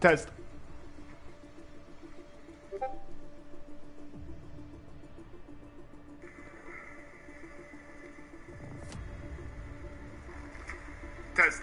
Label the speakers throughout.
Speaker 1: Test. Test.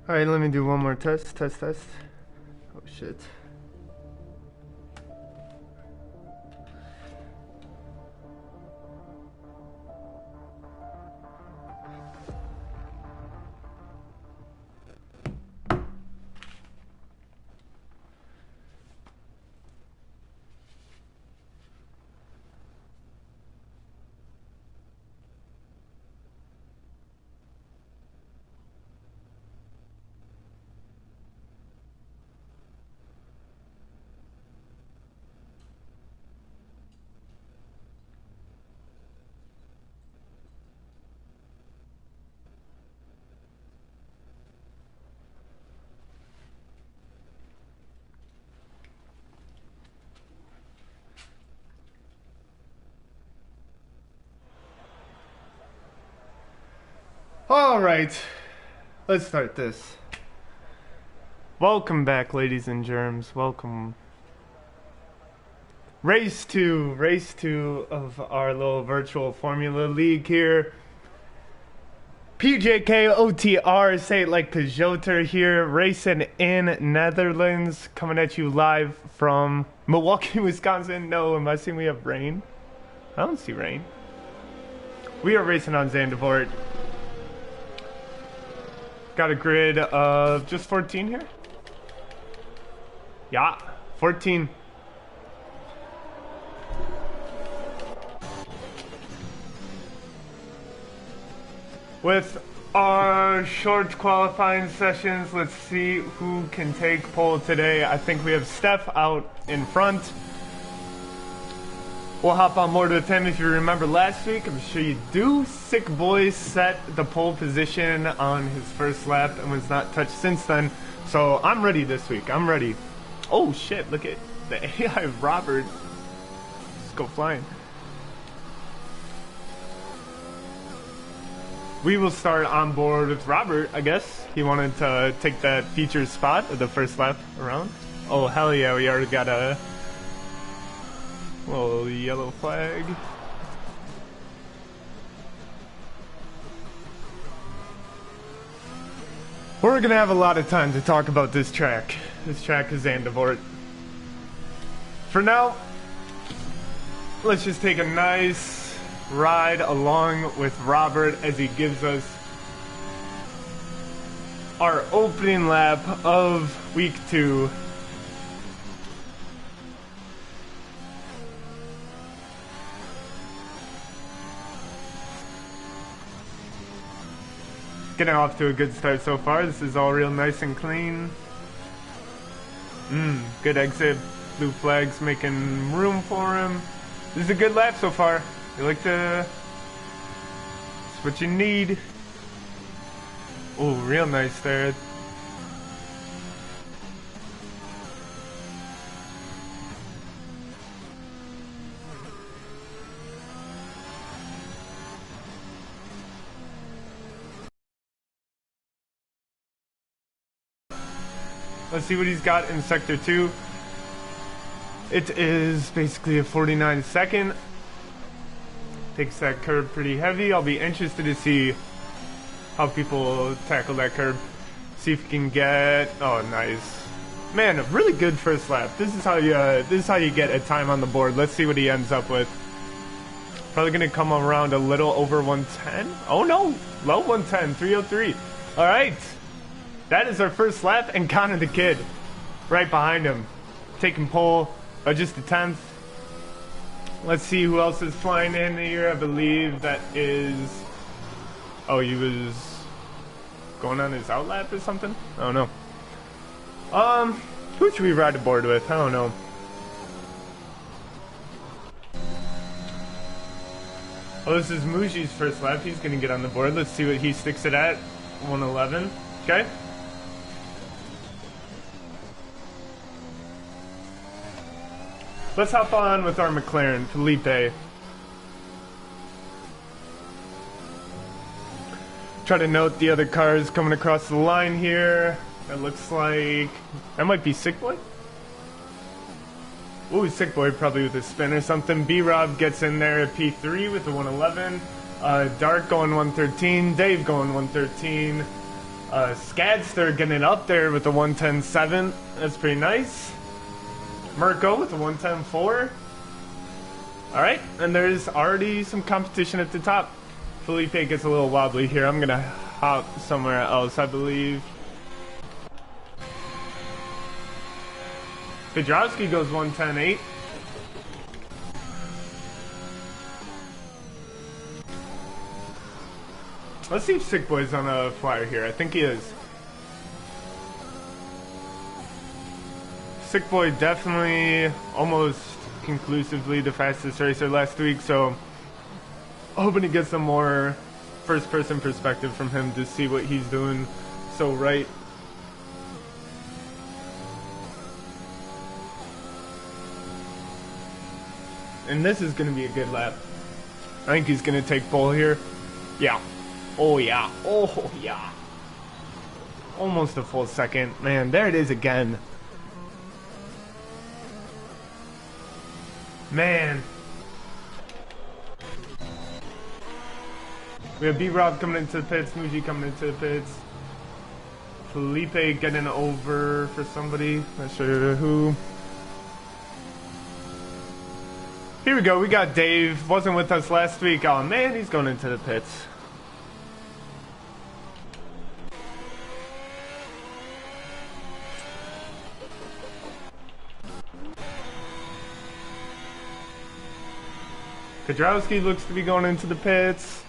Speaker 1: Alright, let me do one more test. Oh shit. Alright, let's start this. Welcome back, ladies and germs. Welcome. Race 2 of our little virtual Formula League here. PJK OTR, say it like Peugeoter here, racing in Netherlands, coming at you live from Milwaukee, Wisconsin. No, am I seeing we have rain? I don't see rain. We are racing on ZANDVOORT. Got a grid of just 14 here? Yeah, 14. With our short qualifying sessions, let's see who can take pole today. I think we have Steph out in front. We'll hop on board with him. If you remember last week, I'm sure you do, Sick Boy set the pole position on his first lap and was not touched since then. So I'm ready this week. I'm ready. Oh shit, look at the AI of Robert. Let's go flying. We will start on board with Robert, I guess. He wanted to take that featured spot of the first lap around. Oh hell yeah, we already got a little yellow flag. We're gonna have a lot of time to talk about this track. This track is ZANDVOORT. For now, let's just take a nice ride along with Robert as he gives us our opening lap of week 2. Getting off to a good start so far. This is all real nice and clean. Good exit. Blue flags making room for him. This is a good lap so far. You like the... It's what you need. Oh, real nice there. Let's see what he's got in Sector 2. It is basically a 49 second. Takes that curve pretty heavy. I'll be interested to see how people tackle that curve. See if we can get... Oh, nice. Man, a really good first lap. This is how you get a time on the board. Let's see what he ends up with. Probably going to come around a little over 110. Oh, no. Low 110. 303. All right. That is our first lap, and Connor the Kid right behind him, taking pole, just a 10th. Let's see who else is flying in here. I believe that is... Oh, he was going on his out lap or something? I don't know. Who should we ride aboard with? I don't know. Oh, this is Muji's first lap. He's going to get on the board. Let's see what he sticks it at. 111. Okay. Let's hop on with our McLaren, Felipe. Try to note the other cars coming across the line here. That looks like... That might be Sick Boy? Ooh, Sick Boy probably with a spin or something. B-Rob gets in there at P3 with the 111. Dark going 113. Dave going 113. Scadster getting up there with the 110.7. That's pretty nice. Mirko with the 110.4. Alright, and there's already some competition at the top. Felipe gets a little wobbly here. I'm gonna hop somewhere else, I believe. Pedrowski goes 110.8. Let's see if Sick Boy's on a flyer here. I think he is. Sick Boy definitely almost conclusively the fastest racer last week, so hoping to get some more first-person perspective from him to see what he's doing so right. And this is going to be a good lap. I think he's going to take pole here. Yeah. Oh, yeah. Oh, yeah. Almost a full second. Man, there it is again. Man. We have B-Rob coming into the pits, Muji coming into the pits. Felipe getting over for somebody. Not sure who. Here we go, we got Dave. Wasn't with us last week. Oh man, he's going into the pits. Kodrowski looks to be going into the pits.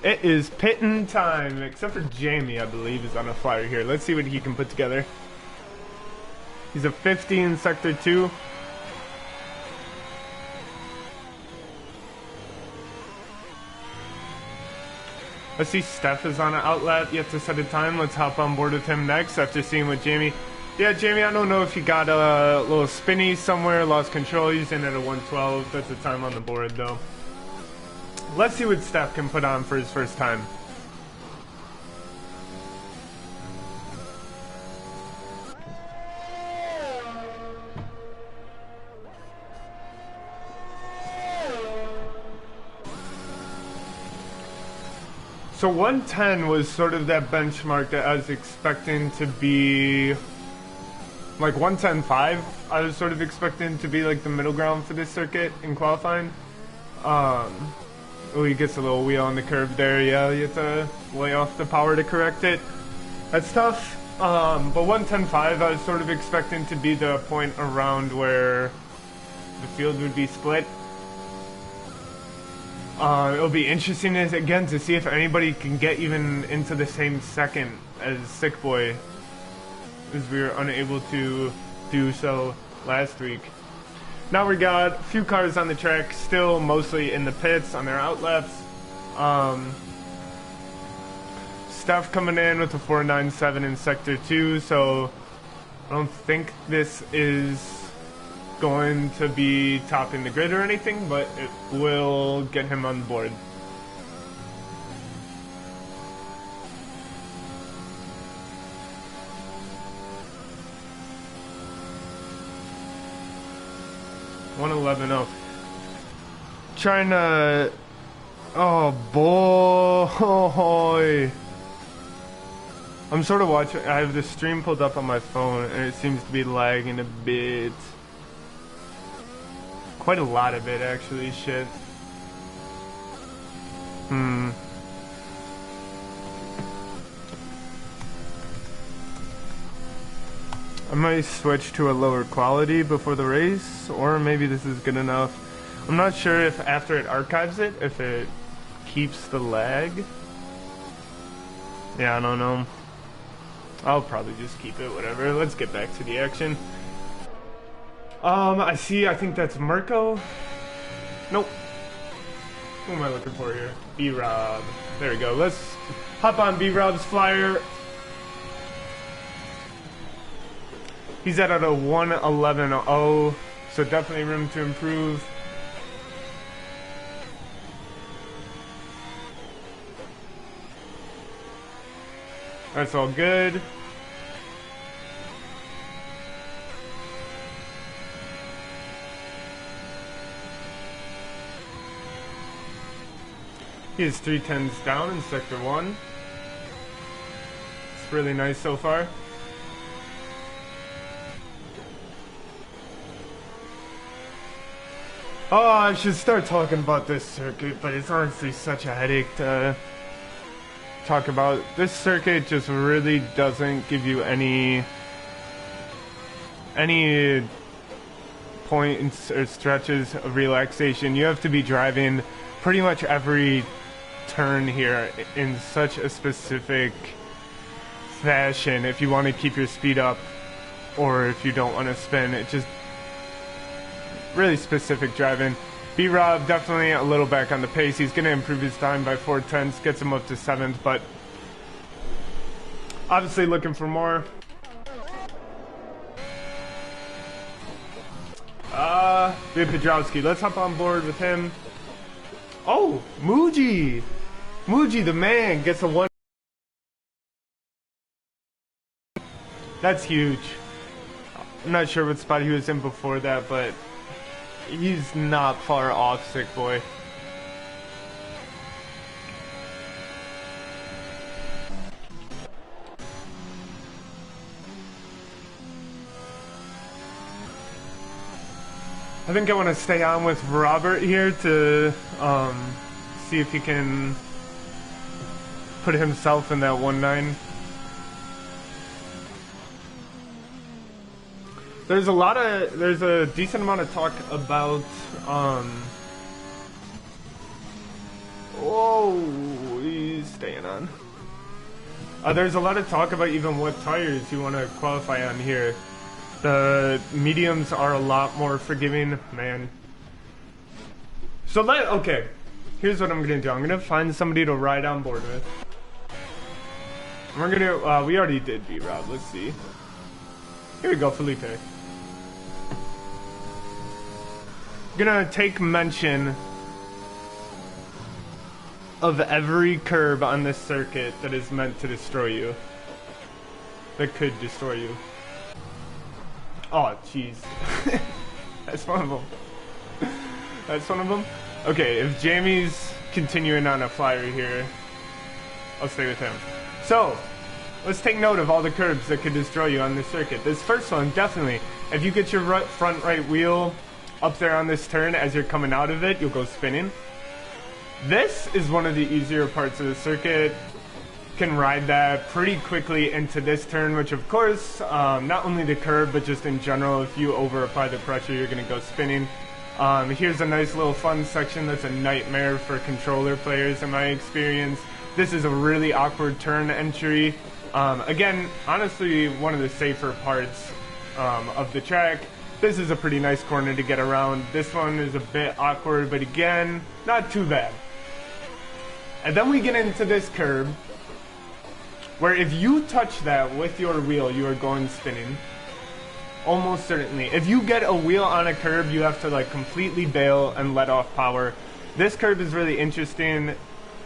Speaker 1: It is pitting time, except for Jamie, I believe, is on a flyer here. Let's see what he can put together. He's a 50 in Sector 2. Let's see, Steph is on an outlet, yet to set a time. Let's hop on board with him next after seeing what Jamie... Yeah, Jamie, I don't know if you got a little spinny somewhere, lost control. He's in at a 112. That's the time on the board, though. Let's see what Steph can put on for his first time. So 110 was sort of that benchmark that I was expecting to be, like 110.5. I was sort of expecting to be like the middle ground for this circuit in qualifying. Oh, he gets a little wheel on the curb there. Yeah, you have to lay off the power to correct it. That's tough. But 110.5, I was sort of expecting to be the point around where the field would be split. It'll be interesting again to see if anybody can get even into the same second as Sick Boy, as we were unable to do so last week. Now we got a few cars on the track, still mostly in the pits on their outlets. Steph coming in with a 497 in Sector 2, so I don't think this is going to be topping the grid or anything, but it will get him on board. $111.0. Trying to... Oh boy! I'm sort of watching... I have the stream pulled up on my phone and it seems to be lagging a bit. Quite a lot of it, actually. Shit. I might switch to a lower quality before the race, or maybe this is good enough. I'm not sure if after it archives it, if it keeps the lag. Yeah, I don't know. I'll probably just keep it, whatever. Let's get back to the action. I think that's Mirko. Nope. Who am I looking for here? B-Rob. There we go. Let's hop on B-Rob's flyer. He's at a 111.0, so definitely room to improve. That's all good. He is 310s down in Sector 1. It's really nice so far. Oh, I should start talking about this circuit, but it's honestly such a headache to talk about. This circuit just really doesn't give you any points or stretches of relaxation. You have to be driving pretty much every turn here in such a specific fashion if you want to keep your speed up or if you don't want to spin. It just really specific driving. B-Rob definitely a little back on the pace. He's going to improve his time by 4/10, gets him up to 7th, but obviously looking for more. Vip Pedrowski, let's hop on board with him. Oh, Muji! Muji the man gets a 1. That's huge. I'm not sure what spot he was in before that, but he's not far off Sick Boy. I think I want to stay on with Robert here to see if he can put himself in that 1-9. There's a decent amount of talk about whoa, he's staying on. There's a lot of talk about even what tires you want to qualify on here. The mediums are a lot more forgiving, man. So okay, here's what I'm gonna do. I'm gonna find somebody to ride on board with. We're gonna, we already did B-Rob, let's see. Here we go, Felipe. Gonna take mention of every curb on this circuit that is meant to destroy you. That could destroy you. Oh, jeez. That's one of them. That's one of them. Okay, if Jamie's continuing on a flyer here, I'll stay with him. So, let's take note of all the curbs that could destroy you on this circuit. This first one, definitely. If you get your front right wheel up there on this turn as you're coming out of it, you'll go spinning. This is one of the easier parts of the circuit. Can ride that pretty quickly into this turn, which of course, not only the curb, but just in general, if you over apply the pressure, you're gonna go spinning. Here's a nice little fun section that's a nightmare for controller players in my experience. This is a really awkward turn entry. Again, honestly, one of the safer parts of the track. This is a pretty nice corner to get around. This one is a bit awkward, but again, not too bad. And then we get into this curb, where if you touch that with your wheel, you are going spinning. Almost certainly. If you get a wheel on a curb, you have to like completely bail and let off power. This curb is really interesting.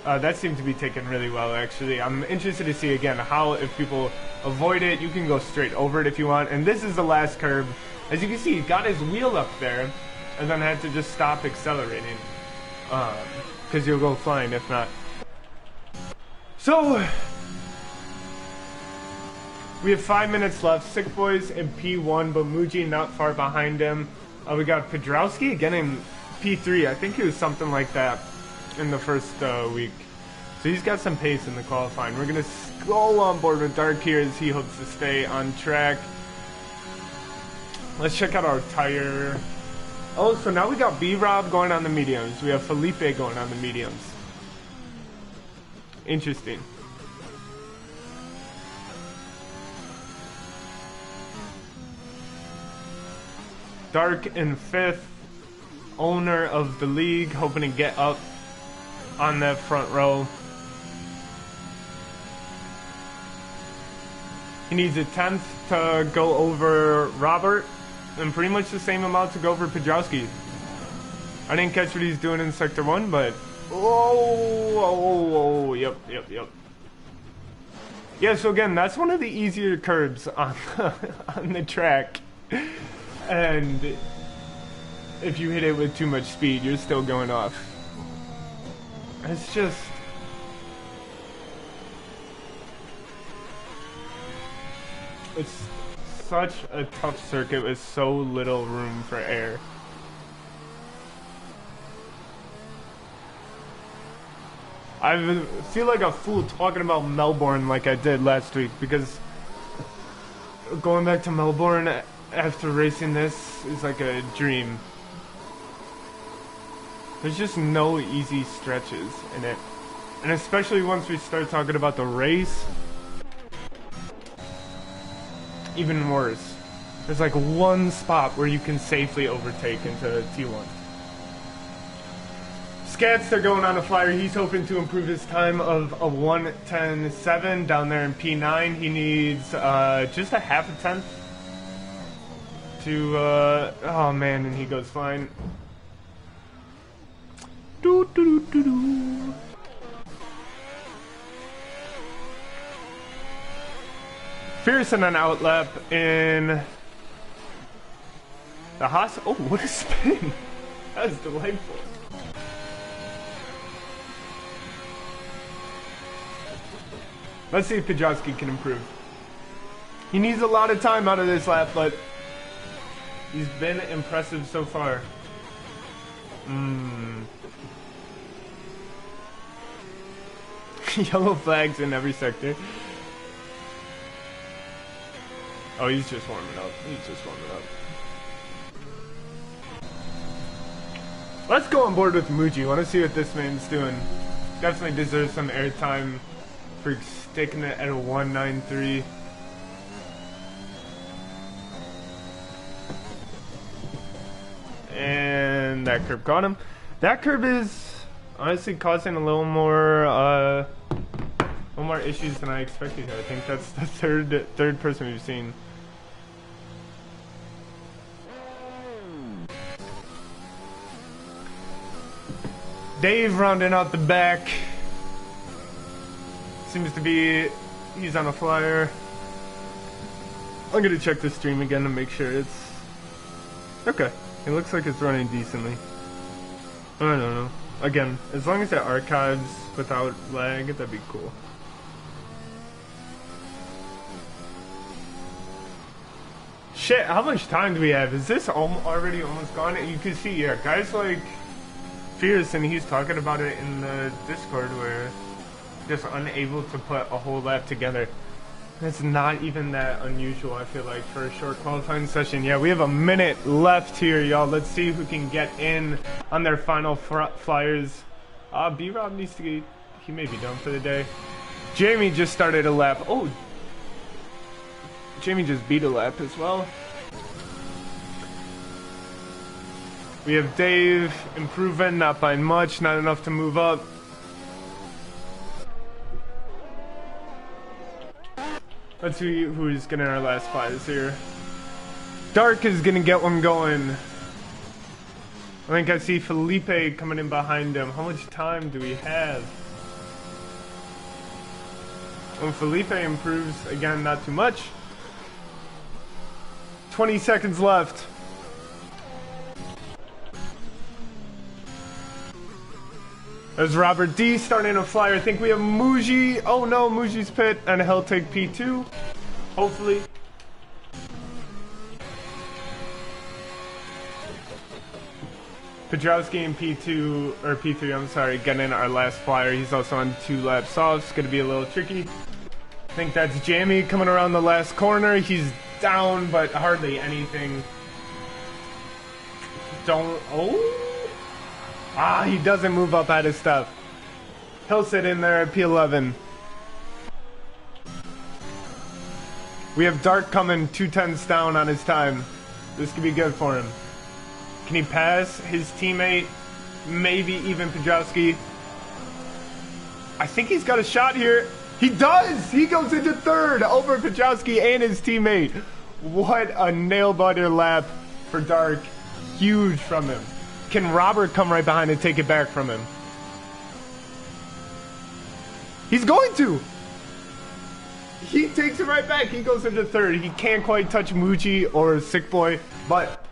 Speaker 1: That seemed to be taken really well, actually. I'm interested to see again how, if people avoid it, you can go straight over it if you want. And this is the last curb. As you can see, he got his wheel up there and then had to just stop accelerating. Because you'll go flying if not. So, we have 5 minutes left. Sick Boys in P1, but Muji not far behind him. We got Pedrowski again in P3. I think he was something like that in the first week. So he's got some pace in the qualifying. We're going to go on board with Dark here as he hopes to stay on track. Let's check out our tire. Oh, so now we got B-Rob going on the mediums. We have Felipe going on the mediums. Interesting. Dark in 5th, owner of the league, hoping to get up on that front row. He needs a 10th to go over Robert, and pretty much the same amount to go over Pedrowski. I didn't catch what he's doing in Sector 1, but... Oh, yep. Yeah, so again, that's one of the easier curbs on the track. And if you hit it with too much speed, you're still going off. It's just... It's such a tough circuit with so little room for air. I feel like a fool talking about Melbourne like I did last week, because going back to Melbourne after racing this is like a dream. There's just no easy stretches in it. And especially once we start talking about the race, even worse. There's like one spot where you can safely overtake into T1. Scats, they're going on a flyer. He's hoping to improve his time of a 1:10.7 down there in P9. He needs just a half a tenth to, oh man, and he goes flying. Pearson on outlap in the Haas. Oh, what a spin! That was delightful. Let's see if Pedrowski can improve. He needs a lot of time out of this lap, but he's been impressive so far. Yellow flags in every sector. Oh, he's just warming up. Let's go on board with Muji. Want to see what this man's doing. Definitely deserves some airtime for sticking it at a 193. And that curb caught him. That curb is honestly causing a little more issues than I expected here. I think that's the third person we've seen. Dave rounding out the back. Seems to be he's on a flyer. I'm gonna check the stream again to make sure it's okay. It looks like it's running decently. I don't know. Again, as long as it archives without lag, that'd be cool. Shit, how much time do we have? Is this already almost gone? And you can see, yeah, guys like Fierce, and he's talking about it in the Discord where just unable to put a whole lap together. It's not even that unusual, I feel like, for a short qualifying session. Yeah, we have a minute left here, y'all. Let's see who can get in on their final flyers. B-Rob needs to get... He may be done for the day. Jamie just started a lap. Oh, Jamie just beat a lap as well. We have Dave improving, not by much, not enough to move up. Let's see who's getting our last flyers here. Dark is gonna get one going. I think I see Felipe coming in behind him. How much time do we have? When Felipe improves, again, not too much. 20 seconds left. There's Robert D starting a flyer. I think we have Muji. Oh no, Muji's pit, and he'll take P2. Hopefully. Pedrowski in P2, or P3, I'm sorry, getting our last flyer. He's also on 2 laps off. It's gonna be a little tricky. I think that's Jamie coming around the last corner. He's down, but hardly anything. Oh! Ah, he doesn't move up out of stuff. He'll sit in there at P11. We have Dark coming 2/10 down on his time. This could be good for him. Can he pass his teammate? Maybe even Pedrowski. I think he's got a shot here. He does! He goes into 3rd over Pedrowski and his teammate. What a nail-biter lap for Dark. Huge from him. Can Robert come right behind and take it back from him? He's going to! He takes it right back. He goes into 3rd. He can't quite touch Muji or Sick Boy, but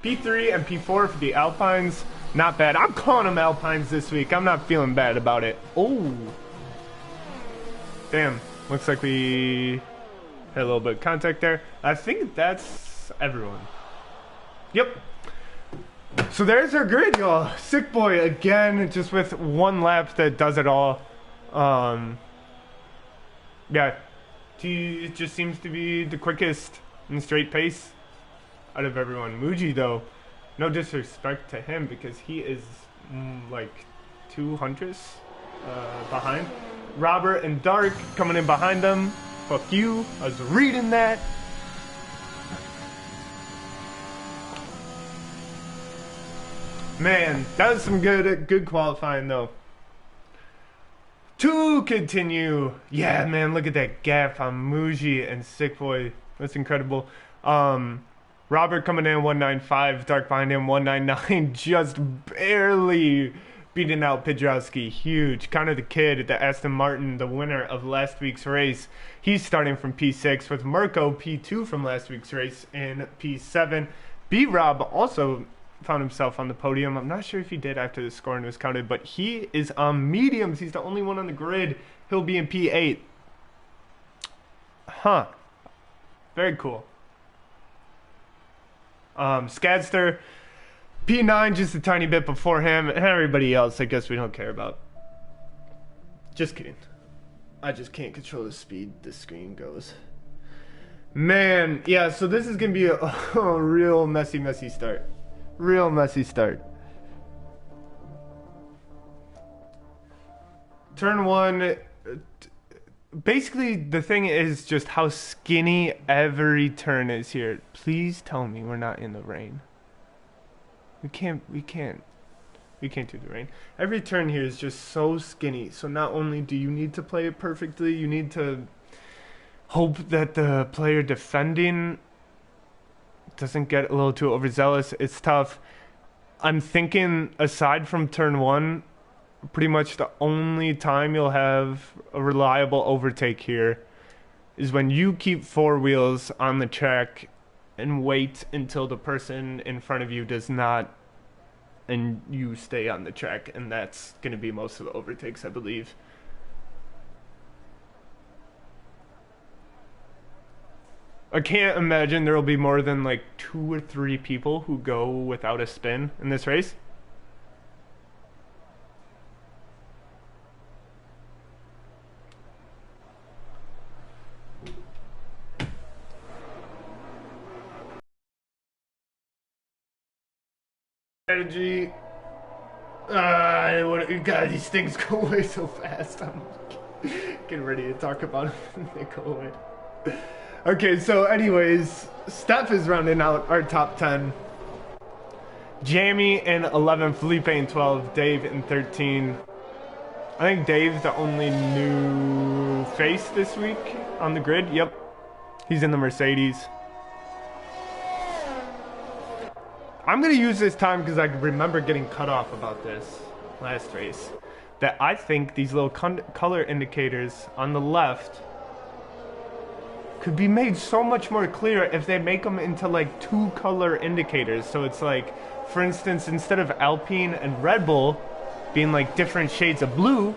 Speaker 1: P3 and P4 for the Alpines, not bad. I'm calling them Alpines this week. I'm not feeling bad about it. Oh. Damn. Looks like we had a little bit of contact there. I think that's everyone. Yep. So there's our grid, y'all. Sick Boy again, just with 1 lap that does it all. Yeah, he just seems to be the quickest in straight pace out of everyone. Muji, though, no disrespect to him because he is like 200 behind. Robert and Dark coming in behind them. Fuck you. I was reading that. Man, that was some good qualifying though. To continue. Yeah, man, look at that gap on Muji and Sick Boy. That's incredible. Robert coming in 195, Dark behind him 199, just barely beating out Pedrowski. Huge. Connor the Kid, the Aston Martin, the winner of last week's race. He's starting from P6 with Mirko P2 from last week's race in P7. B-Rob also found himself on the podium. I'm not sure if he did after the scoring was counted, but he is on mediums. He's the only one on the grid. He'll be in P8. Huh. Very cool. Skadster, P9, just a tiny bit before him, and everybody else I guess we don't care about. Just kidding. I just can't control the speed this screen goes. Man, yeah, so this is going to be a real messy start. Real messy start. Turn 1, basically the thing is just how skinny every turn is here. Please tell me we're not in the rain. We can't. We can't do the rain. Every turn here is just so skinny. So not only do you need to play it perfectly, you need to hope that the player defending doesn't get a little too overzealous. It's tough. I'm thinking aside from turn one, pretty much the only time you'll have a reliable overtake here is when you keep four wheels on the track and wait until the person in front of you does not, and you stay on the track, and that's going to be most of the overtakes, I believe. I can't imagine there will be more than like 2 or 3 people who go without a spin in this race. Strategy. God, these things go away so fast. I'm getting ready to talk about them and they go away. Okay, so anyways, Steph is rounding out our top 10. Jamie in 11, Felipe in 12, Dave in 13. I think Dave's the only new face this week on the grid. Yep, he's in the Mercedes. I'm going to use this time because I remember getting cut off about this last race. That I think these little color indicators on the left could be made so much more clear if they make them into like 2 color indicators. So it's like, for instance, instead of Alpine and Red Bull being like different shades of blue,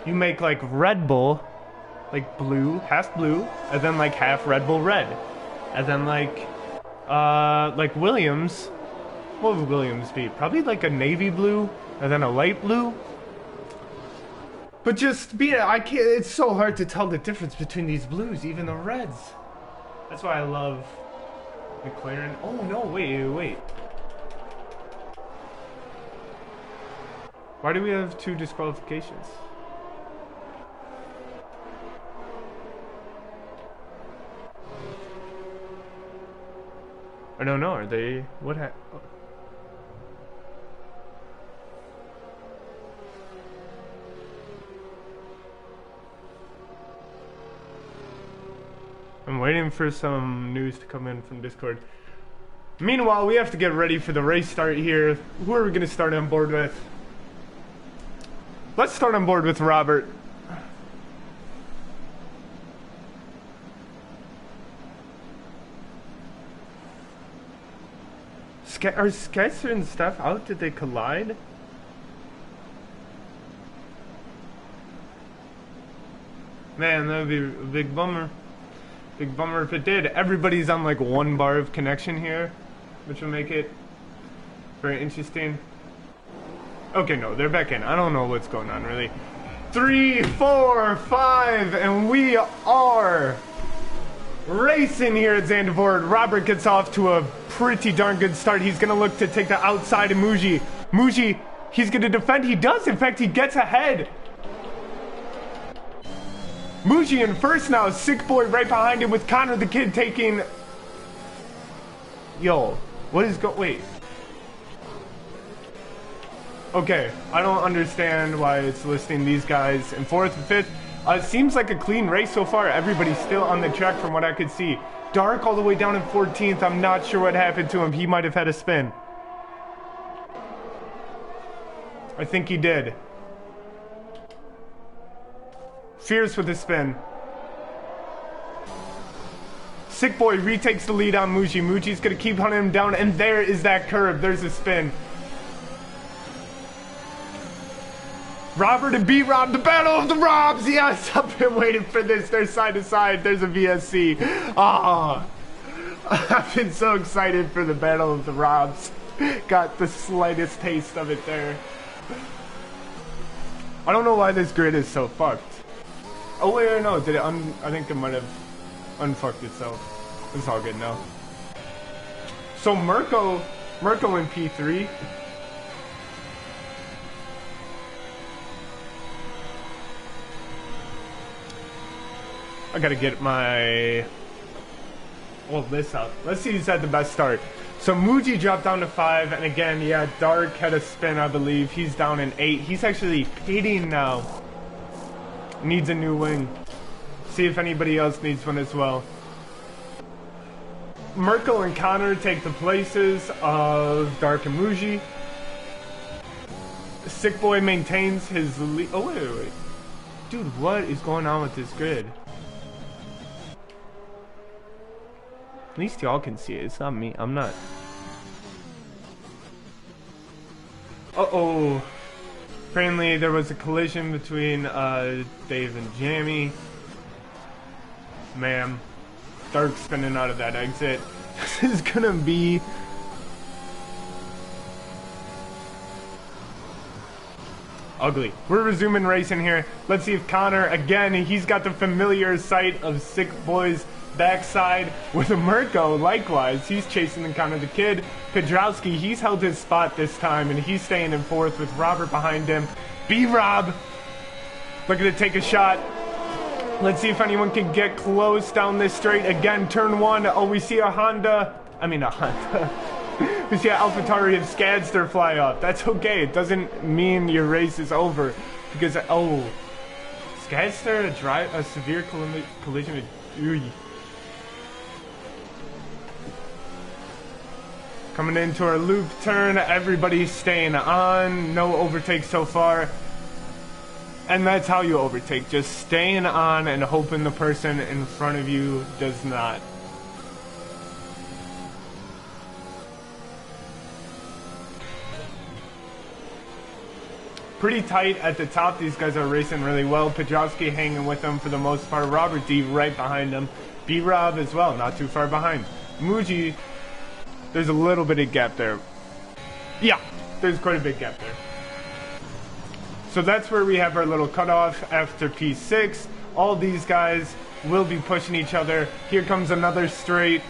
Speaker 1: you make like Red Bull like blue, and then like half Red Bull red. And then like Williams, what would Williams be? Probably like a navy blue and then a light blue. But just I can't, it's so hard to tell the difference between these blues, even the reds. That's why I love McLaren. Oh no, wait. Why do we have 2 disqualifications? I don't know, are they, what happened? I'm waiting for some news to come in from Discord. Meanwhile, we have to get ready for the race start here. Who are we going to start on board with? Let's start on board with Robert. Are Skyster and Steph out? Did they collide? Man, that would be a big bummer. Big bummer if it did. Everybody's on like 1 bar of connection here, which will make it very interesting. Okay, no, they're back in. I don't know what's going on really. 3, 4, 5, and we are racing here at ZANDVOORT. Robert gets off to a pretty darn good start. He's going to look to take the outside of Muji. Muji, he's going to defend. He does. In fact, he gets ahead. Muji in first now. Sick Boy right behind him with Connor the Kid taking... Yo, what is wait. Okay, I don't understand why it's listing these guys in 4th and 5th. It seems like a clean race so far. Everybody's still on the track from what I could see. Dark all the way down in 14th. I'm not sure what happened to him. He might have had a spin. I think he did. Fierce with a spin. Sick Boy retakes the lead on Muji. Muji's gonna keep hunting him down, and there is that curve. There's a spin. Robert and B-Rob, the battle of the Robs. Yes, I've been waiting for this. They're side to side. There's a VSC. Ah, I've been so excited for the battle of the Robs. Got the slightest taste of it there. I don't know why this grid is so fucked. Oh wait, no, did it? I think it might have unfucked itself. It's all good now. So Mirko in P3. I gotta get my all this out. Let's see who's had the best start. So Muji dropped down to 5, and again, yeah, Dark had a spin, I believe. He's down in 8. He's actually pitting now. Needs a new wing. See if anybody else needs one as well. Merkel and Connor take the places of Dark and Muji. Sick Boy maintains his lead. Oh, wait. Dude, what is going on with this grid? At least y'all can see it. It's not me. I'm not. Uh-oh. Apparently there was a collision between Dave and Jamie. Man. Dark spinning out of that exit. This is gonna be... ugly. We're resuming racing here. Let's see if Connor, again, he's got the familiar sight of Sick Boy's backside with a Mirko. Likewise, he's chasing the Connor the Kid. Pedrowski, he's held his spot this time, and he's staying in 4th with Robert behind him. B-Rob looking to take a shot. Let's see if anyone can get close down this straight. Again, turn 1. Oh, we see a Honda. I mean, a Honda. We see an AlphaTauri of Skadster fly up. That's okay. It doesn't mean your race is over. Because, oh, Skadster, a severe collision with... Ooh. Coming into our loop turn, everybody's staying on. No overtake so far. And that's how you overtake. Just staying on and hoping the person in front of you does not. Pretty tight at the top. These guys are racing really well. Pedrowski hanging with them for the most part. Robert D right behind him. B-Rob as well, not too far behind. Muji... there's a little bit of gap there. Yeah, there's quite a big gap there. So that's where we have our little cutoff after P6. All these guys will be pushing each other. Here comes another straight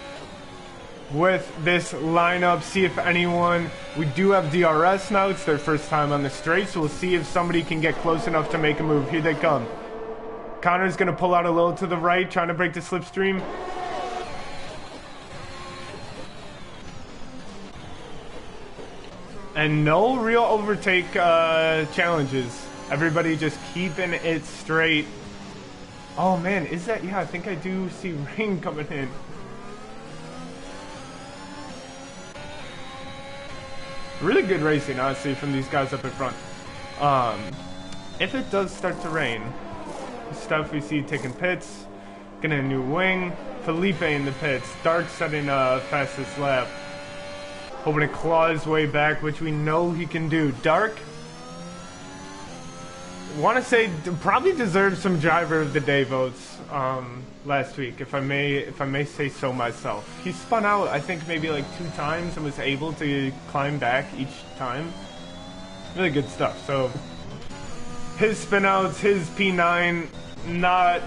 Speaker 1: with this lineup. See if anyone... we do have DRS now. It's their first time on the straight, so we'll see if somebody can get close enough to make a move. Here they come. Connor's going to pull out a little to the right, trying to break the slipstream. And no real overtake challenges. Everybody just keeping it straight. Oh man, is that... yeah, I think I do see rain coming in. Really good racing, honestly, from these guys up in front. If it does start to rain, stuff we see taking pits, getting a new wing, Felipe in the pits, Dark setting fastest lap. Hoping to claw his way back, which we know he can do. Dark, want to say, probably deserves some driver of the day votes last week, if I may say so myself. He spun out, I think, maybe like 2 times and was able to climb back each time. Really good stuff. So his spin outs, his P9, not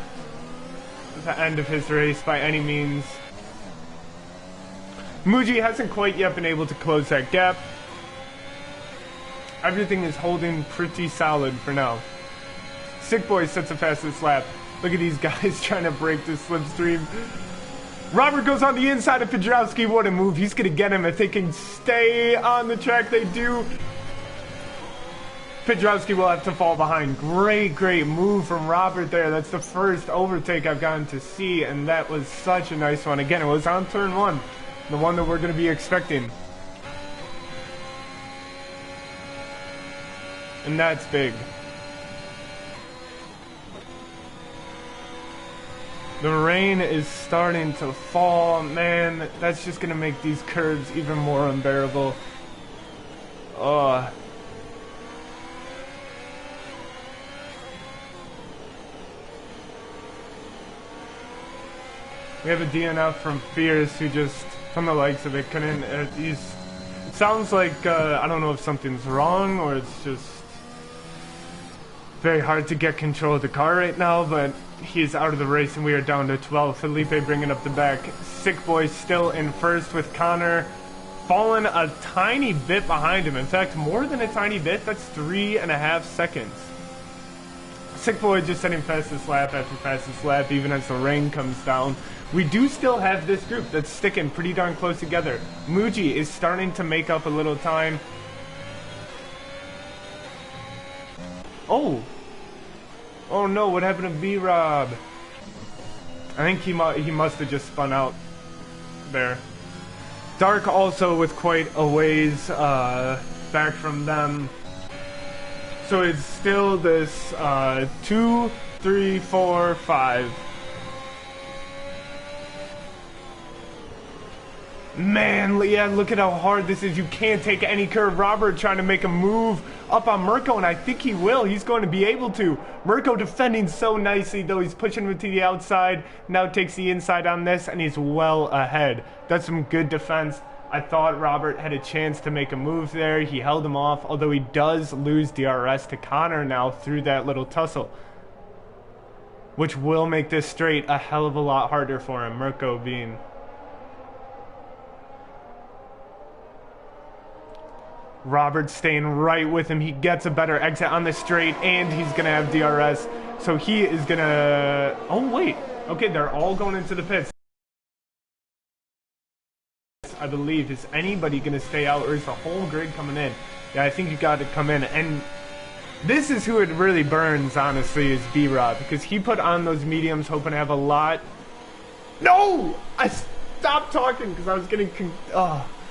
Speaker 1: the end of his race by any means. Muji hasn't quite yet been able to close that gap. Everything is holding pretty solid for now. Sick Boy sets the fastest lap. Look at these guys trying to break this slipstream. Robert goes on the inside of Pedrowski. What a move. He's going to get him if they can stay on the track. They do. Pedrowski will have to fall behind. Great move from Robert there. That's the first overtake I've gotten to see, and that was such a nice one. Again, it was on turn 1. The one that we're going to be expecting. And that's big. The rain is starting to fall. Man, that's just going to make these curves even more unbearable. Oh. We have a DNF from Fierce who just... from the likes of it, couldn't... it sounds like, I don't know if something's wrong or it's just very hard to get control of the car right now, but he's out of the race and we are down to 12. Felipe bringing up the back. Sick Boy still in first with Connor falling a tiny bit behind him. In fact, more than a tiny bit. That's 3.5 seconds. Sick Boy just setting fastest lap after fastest lap, even as the rain comes down. We do still have this group that's sticking pretty darn close together. Muji is starting to make up a little time. Oh! Oh no, what happened to B-Rob? I think he must have just spun out there. Dark also with quite a ways back from them. So it's still this 2, 3, 4, 5. Man, yeah, look at how hard this is. You can't take any curve. Robert trying to make a move up on Mirko, and I think he will. He's going to be able to. Mirko defending so nicely, though. He's pushing him to the outside. Now takes the inside on this, and he's well ahead. That's some good defense. I thought Robert had a chance to make a move there. He held him off, although he does lose DRS to Connor now through that little tussle, which will make this straight a hell of a lot harder for him, Mirko being... Robert staying right with him. He gets a better exit on the straight, and he's going to have DRS. So he is going to... Oh, wait. Okay, they're all going into the pits. I believe. Is anybody going to stay out, or is the whole grid coming in? Yeah, I think you got to come in. And this is who it really burns, honestly, is B-Rob, because he put on those mediums hoping to have a lot. No! I stopped talking because I was getting...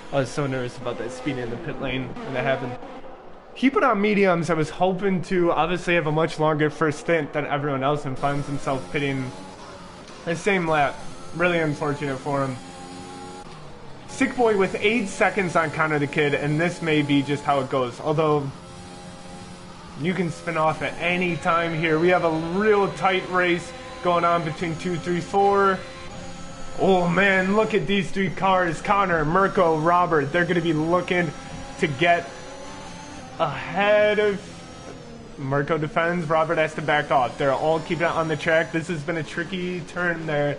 Speaker 1: I was so nervous about that speeding in the pit lane when that happened. He put on mediums. I was hoping to obviously have a much longer first stint than everyone else, and finds himself pitting the same lap. Really unfortunate for him. Sick Boy with 8 seconds on Connor the Kid, and this may be just how it goes. Although, you can spin off at any time here. We have a real tight race going on between 2, 3, 4. Oh man, look at these three cars. Connor, Mirko, Robert. They're going to be looking to get ahead of... Mirko defends. Robert has to back off. They're all keeping it on the track. This has been a tricky turn there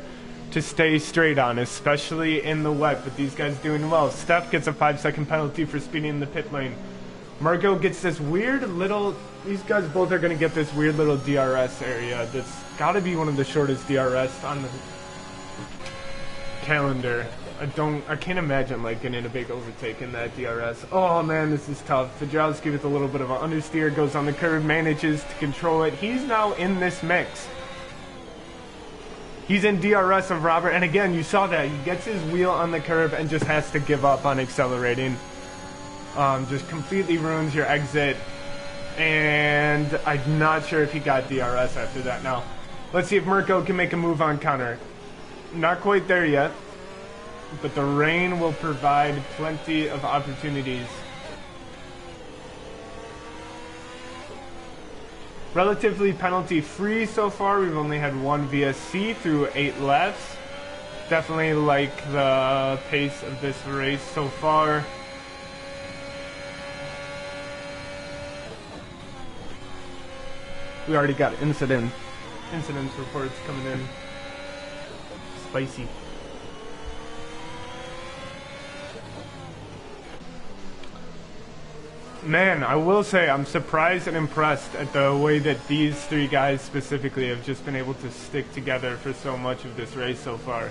Speaker 1: to stay straight on, especially in the wet. But these guys doing well. Steph gets a 5-second penalty for speeding in the pit lane. Mirko gets this weird little... These guys both are going to get this weird little DRS area. That's got to be one of the shortest DRS on the calendar. I can't imagine like getting a big overtake in that DRS. Oh man, this is tough. Fajowski with a little bit of an understeer goes on the curve, manages to control it. He's now in this mix. He's in DRS of Robert, and again, you saw that. He gets his wheel on the curve and just has to give up on accelerating. Just completely ruins your exit. And I'm not sure if he got DRS after that. Now, let's see if Mirko can make a move on Connor. Not quite there yet, but the rain will provide plenty of opportunities. Relatively penalty free so far. We've only had one VSC through 8 laps. Definitely like the pace of this race so far. We already got incidents reports coming in. Spicy. Man, I will say I'm surprised and impressed at the way that these three guys specifically have just been able to stick together for so much of this race so far.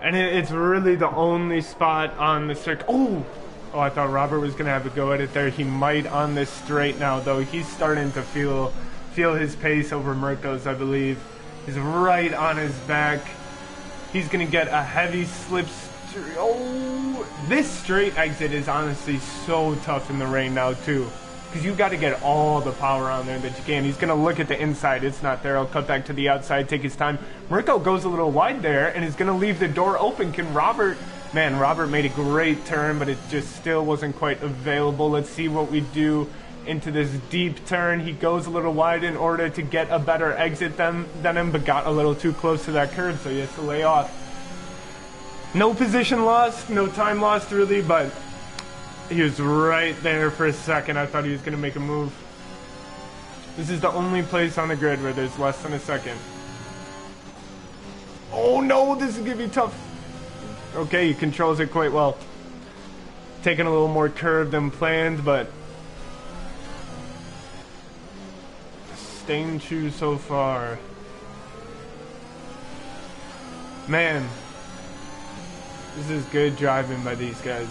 Speaker 1: And it's really the only spot on the circuit. Oh, I thought Robert was going to have a go at it there. He might on this straight now, though. He's starting to feel his pace over Mirko's, I believe. He's right on his back. He's going to get a heavy slip. Oh, this straight exit is honestly so tough in the rain now, too. Because you've got to get all the power on there that you can. He's going to look at the inside. It's not there. I'll cut back to the outside, take his time. Mirko goes a little wide there and is going to leave the door open. Can Robert... Man, Robert made a great turn, but it just still wasn't quite available. Let's see what we do into this deep turn. He goes a little wide in order to get a better exit than him, but got a little too close to that curve, so he has to lay off. No position lost, no time lost really, but he was right there for a second. I thought he was going to make a move. This is the only place on the grid where there's less than a second. Oh no, this is going to be tough. Okay, he controls it quite well. Taking a little more curve than planned, but staying true so far. Man, this is good driving by these guys.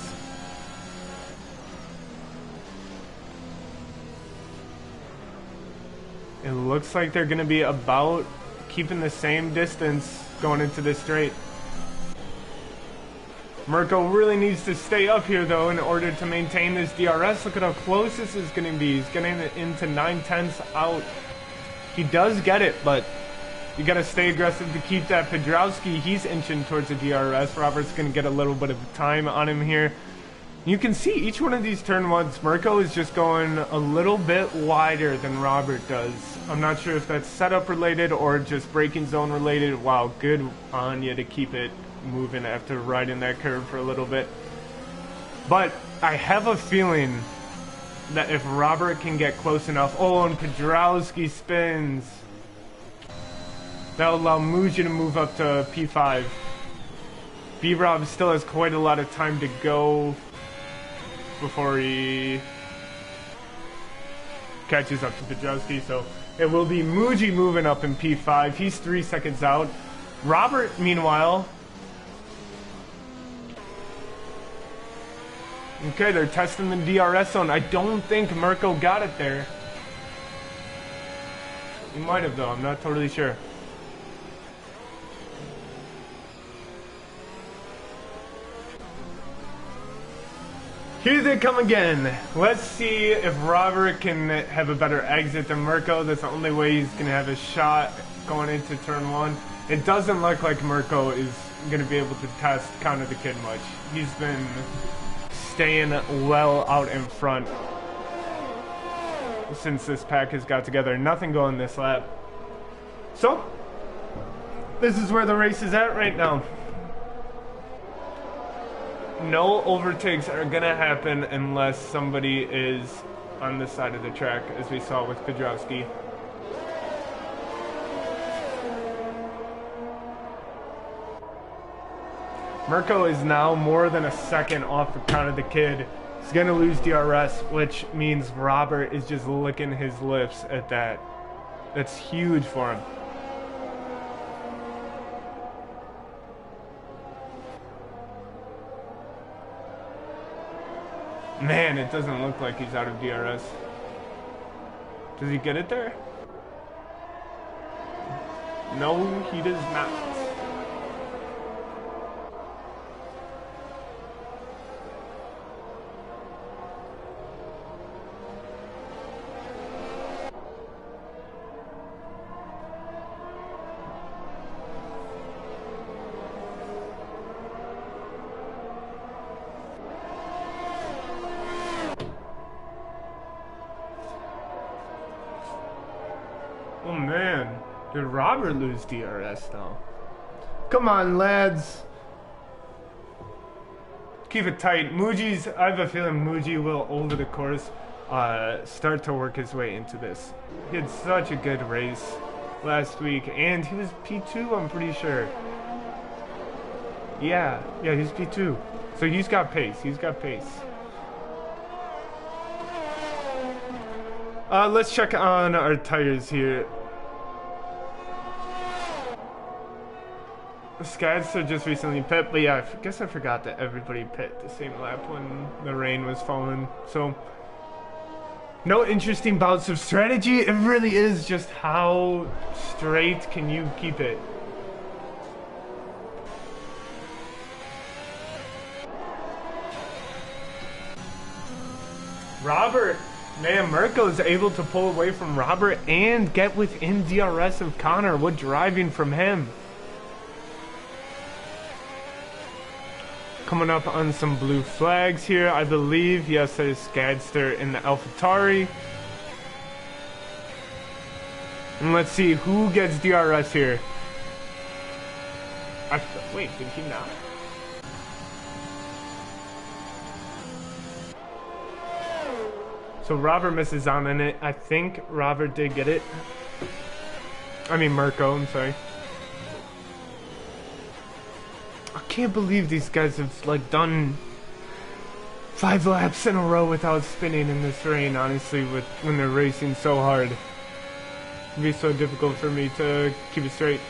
Speaker 1: It looks like they're going to be about keeping the same distance going into this straight. Mirko really needs to stay up here though in order to maintain this DRS. Look at how close this is going to be. He's getting it into 9/10 out. He does get it, but you got to stay aggressive to keep that. Pedrowski, he's inching towards the DRS. Robert's going to get a little bit of time on him here. You can see each one of these turn ones, Mirko is just going a little bit wider than Robert does. I'm not sure if that's setup related or just braking zone related. Wow, good on you to keep it moving after riding that curve for a little bit. But I have a feeling that if Robert can get close enough, oh, and Pedrowski spins, that'll allow Muji to move up to P5. B-Rob still has quite a lot of time to go before he catches up to Pedrowski, so it will be Muji moving up in P5. He's 3 seconds out. Robert, meanwhile, okay, they're testing the DRS zone. I don't think Mirko got it there. He might have though, I'm not totally sure. Here they come again. Let's see if Robert can have a better exit than Mirko. That's the only way he's going to have a shot going into turn one. It doesn't look like Mirko is going to be able to test Counter the Kid much. He's been staying well out in front since this pack has got together. Nothing going this lap. So, this is where the race is at right now. No overtakes are gonna happen unless somebody is on this side of the track, as we saw with Pedrowski. Mirko is now more than a second off of Counter the Kid. He's gonna lose DRS, which means Robert is just licking his lips at that. That's huge for him. Man, it doesn't look like he's out of DRS. Does he get it there? No, he does not. Oh man, did Robert lose DRS though? Come on, lads. Keep it tight. Muji's, I have a feeling Muji will, over the course, start to work his way into this. He had such a good race last week, and he was P2, I'm pretty sure. Yeah, he's P2. So he's got pace, let's check on our tires here. Skadster just recently pit, but yeah, I guess I forgot that everybody pit the same lap when the rain was falling. So, no interesting bouts of strategy. It really is just how straight can you keep it. Robert, man, Mirko's able to pull away from Robert and get within DRS of Connor. What driving from him. Coming up on some blue flags here, I believe. Yes, there's Skadster in the AlphaTauri. And let's see who gets DRS here. Wait, did he not? So Robert misses out on it. I think Robert did get it. I mean Mirko, I'm sorry. I can't believe these guys have like done 5 laps in a row without spinning in this rain, honestly, when they're racing so hard. It'd be so difficult for me to keep it straight.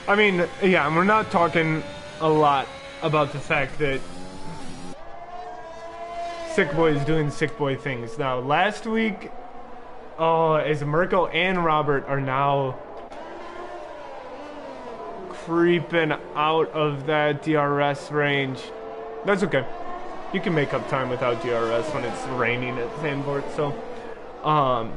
Speaker 1: I mean, yeah, we're not talking a lot about the fact that Sick Boy is doing Sick Boy things. Now, last week, as Mirko and Robert are now creeping out of that DRS range. That's okay. You can make up time without DRS when it's raining at ZANDVOORT, so.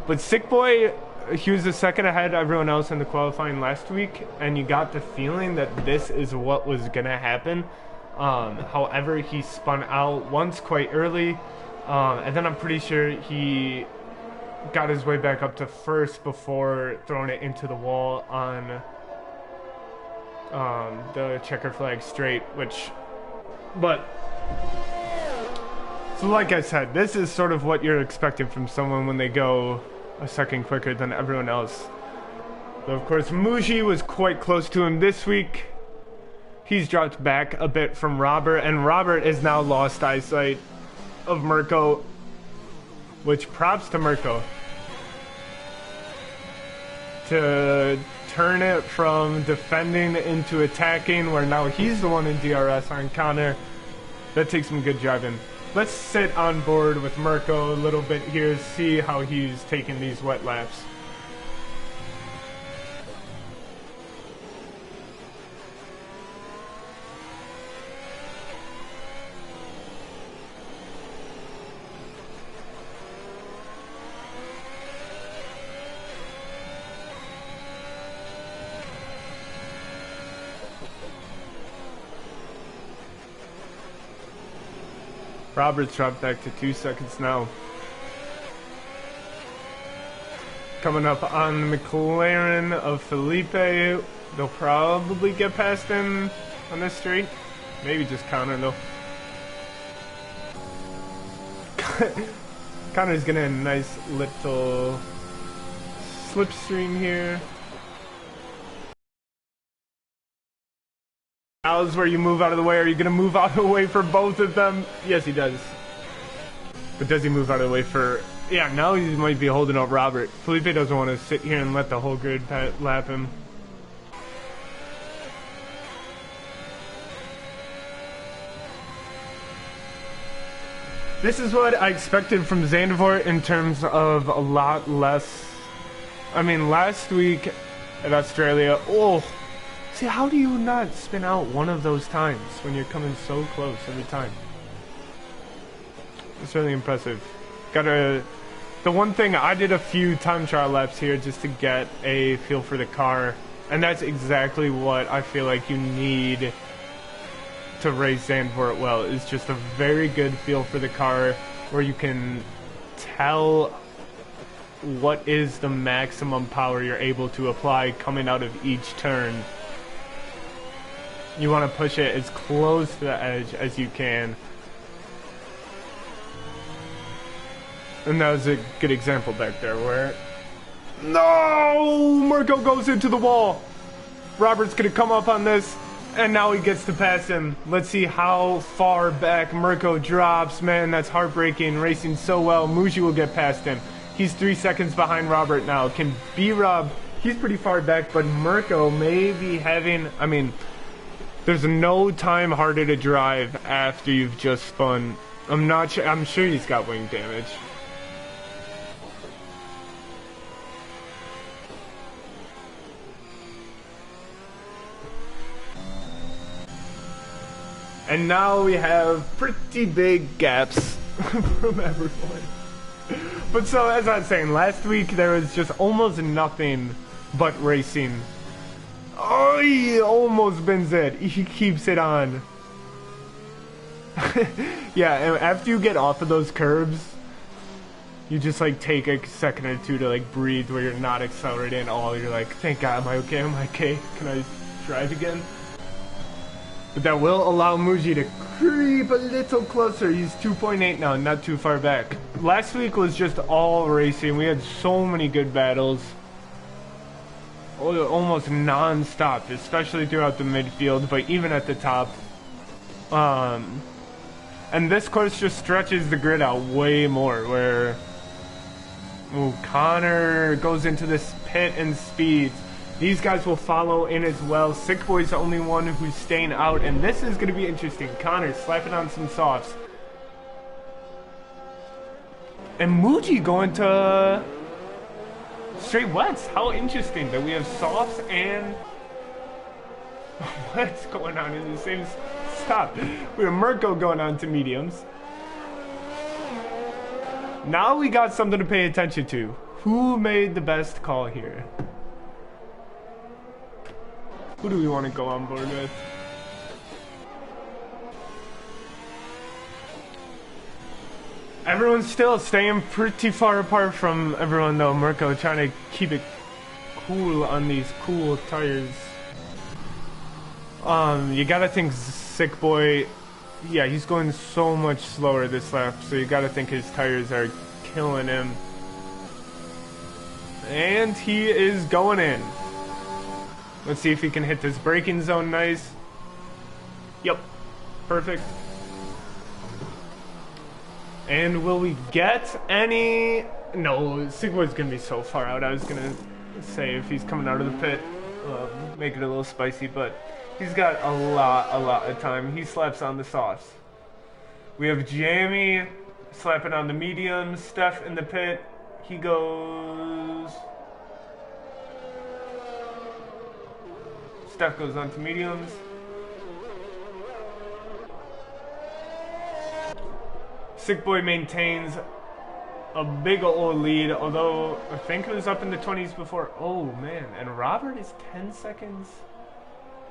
Speaker 1: But Sick Boy, he was a second ahead of everyone else in the qualifying last week, and you got the feeling that this is what was gonna happen. However, he spun out once quite early, and then I'm pretty sure he got his way back up to first before throwing it into the wall on the checker flag straight, so like I said, this is sort of what you're expecting from someone when they go a second quicker than everyone else. Though of course Muji was quite close to him this week. He's dropped back a bit from Robert, and Robert is now lost eyesight of Mirko, which props to Mirko to turn it from defending into attacking, where now he's the one in DRS on counter. That takes some good driving. Let's sit on board with Mirko a little bit here, see how he's taking these wet laps. Robert's dropped back to 2 seconds now. Coming up on the McLaren of Felipe. They'll probably get past him on this straight. Maybe just counter though. Connor's getting a nice little slipstream here. Now is where you move out of the way. Are you going to move out of the way for both of them? Yes, he does. But does he move out of the way for... Yeah, now he might be holding up Robert. Felipe doesn't want to sit here and let the whole grid lap him. This is what I expected from ZANDVOORT in terms of a lot less... I mean, last week at Australia... Oh... See, how do you not spin out one of those times when you're coming so close every time? It's really impressive. The one thing, I did a few time trial laps here just to get a feel for the car, and that's exactly what I feel like you need to race ZANDVOORT well, is just a very good feel for the car where you can tell what is the maximum power you're able to apply coming out of each turn. You want to push it as close to the edge as you can. And that was a good example back there where... No! Mirko goes into the wall! Robert's going to come up on this, and now he gets to pass him. Let's see how far back Mirko drops. Man, that's heartbreaking. Racing so well. Muji will get past him. He's 3 seconds behind Robert now. Can B-Rob... He's pretty far back, but Mirko may be having... I mean... There's no time harder to drive after you've just spun. I'm sure he's got wing damage. And now we have pretty big gaps from everyone. But so, as I was saying, last week there was just almost nothing but racing. Oh, he almost bends it. He keeps it on. Yeah, and after you get off of those curbs, you just like take a second or two to like breathe where you're not accelerating at all. You're like, thank God, am I okay? Am I okay? Can I drive again? But that will allow Muji to creep a little closer. He's 2.8 now, not too far back. Last week was just all racing. We had so many good battles. almost non-stop, especially throughout the midfield, but even at the top. And this course just stretches the grid out way more, where Connor goes into this pit and speeds. These guys will follow in as well. Sick Boy's the only one who's staying out, and this is going to be interesting. Connor slapping on some softs. And Muji going to straight wets. How interesting that we have softs and what's going on in the same stop. We have Mirko going on to mediums. Now we got something to pay attention to. Who made the best call here? Who do we want to go on board with? Everyone's still staying pretty far apart from everyone though. Mirko trying to keep it cool on these cool tires. You gotta think Sick Boy, yeah, he's going so much slower this lap, so you gotta think his tires are killing him. And he is going in. Let's see if he can hit this braking zone nice. Yep, perfect. And will we get any... No, Sick Boy's gonna be so far out. I was gonna say if he's coming out of the pit, make it a little spicy, but he's got a lot of time. He slaps on the sauce. We have Jamie slapping on the mediums. Steph in the pit. He goes... Steph goes on to mediums. Sick Boy maintains a big old lead, although I think it was up in the 20s before. Oh man, and Robert is 10 seconds.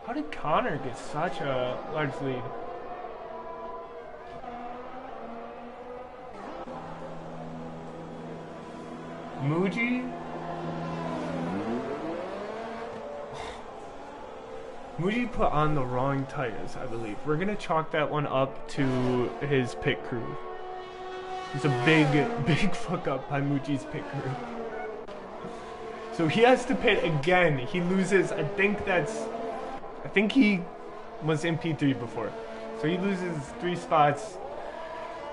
Speaker 1: How did Connor get such a large lead? Muji? Muji put on the wrong tires, I believe. We're gonna chalk that one up to his pit crew. It's a big fuck up by Muji's pit crew. So he has to pit again. He loses, I think he was in P3 before. So he loses 3 spots.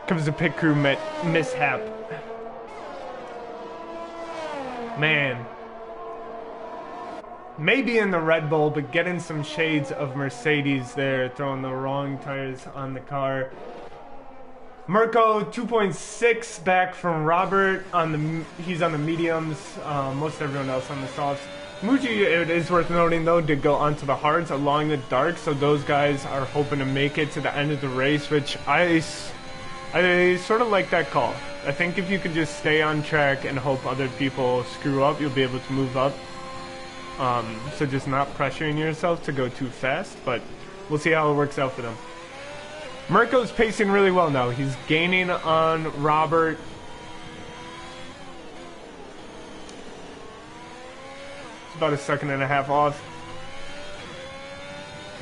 Speaker 1: Comes a pit crew mishap. Man. Maybe in the Red Bull, but getting some shades of Mercedes there, throwing the wrong tires on the car. Mirko 2.6 back from Robert he's on the mediums, most everyone else on the softs. Muji, it is worth noting though, did go onto the hards along the dark, so those guys are hoping to make it to the end of the race, which I sort of like that call. I think if you could just stay on track and hope other people screw up, you'll be able to move up. So just not pressuring yourself to go too fast, but we'll see how it works out for them. Mirko's pacing really well now. He's gaining on Robert. It's about 1.5 seconds off.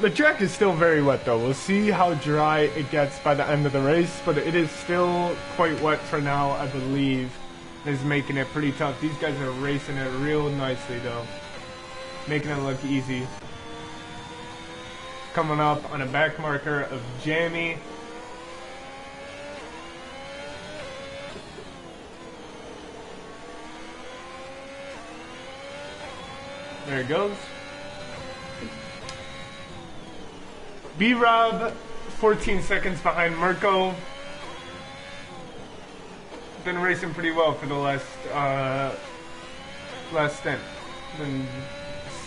Speaker 1: The track is still very wet though. We'll see how dry it gets by the end of the race, but it is still quite wet for now, I believe. Is making it pretty tough. These guys are racing it real nicely though. Making it look easy. Coming up on a back marker of Jamie. There it goes. B-Rob, 14 seconds behind Mirko. Been racing pretty well for the last stint. Been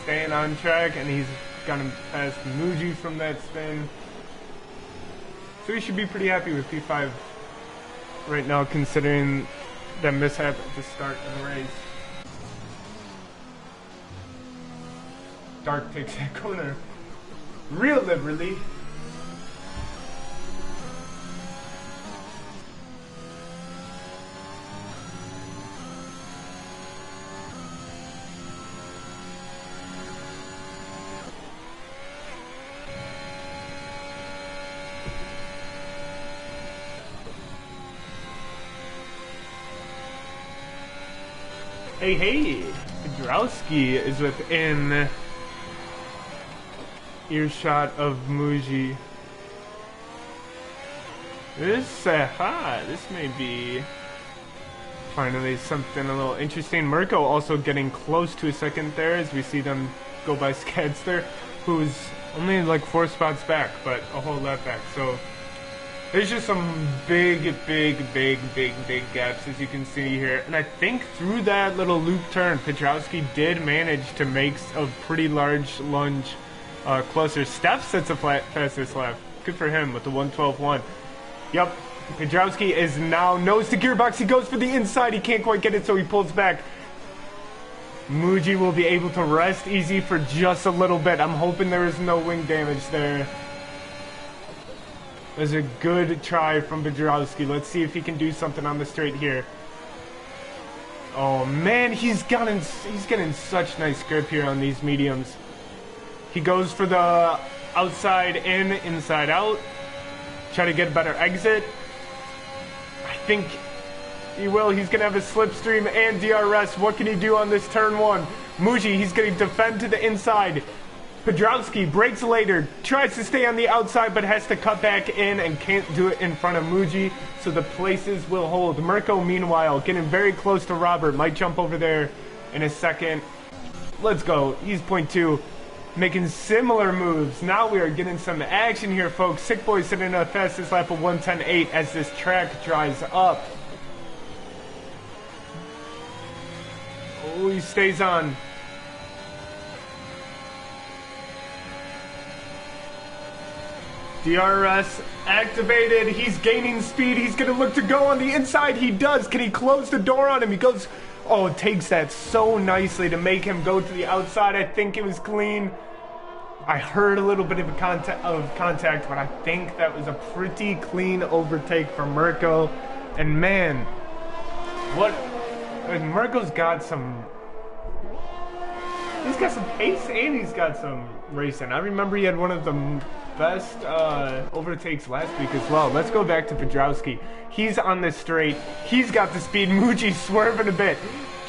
Speaker 1: staying on track, and he's gotten past Muji from that spin. So he should be pretty happy with P5 right now, considering that mishap at the start of the race. Dark takes that corner real liberally. Hey, Pedrowski is within earshot of Muji. This may be finally something a little interesting. Mirko also getting close to a second there as we see them go by Skadster, who's only like 4 spots back, but a whole lap back. So there's just some big gaps, as you can see here. And I think through that little loop turn, Pedrowski did manage to make a pretty large lunge closer. Steph sets a fastest lap. Good for him with the 1:12.1. Yep, Pedrowski is now nose to gearbox. He goes for the inside. He can't quite get it, so he pulls back. Muji will be able to rest easy for just a little bit. I'm hoping there is no wing damage there. There's a good try from Pedrowski. Let's see if he can do something on the straight here. Oh man, he's getting such nice grip here on these mediums. He goes for the outside in, inside out. Try to get a better exit. I think he will. He's going to have a slipstream and DRS. What can he do on this turn 1? Muji, he's going to defend to the inside. Pedrowski breaks later. Tries to stay on the outside, but has to cut back in and can't do it in front of Muji. So the places will hold. Mirko, meanwhile, getting very close to Robert. Might jump over there in a second. Let's go. He's .2. Making similar moves. Now we are getting some action here, folks. Sick Boy sitting in a fastest lap of 1:10.8 as this track dries up. Oh, he stays on. DRS activated. He's gaining speed. He's going to look to go on the inside. He does. Can he close the door on him? He goes... Oh, takes that so nicely to make him go to the outside. I think it was clean. I heard a little bit of contact, but I think that was a pretty clean overtake for Mirko. And man, Mirko's got some... He's got some pace and he's got some racing. I remember he had one of the best overtakes last week as well. Let's go back to Pedrowski. He's on the straight. He's got the speed. Muji swerving a bit,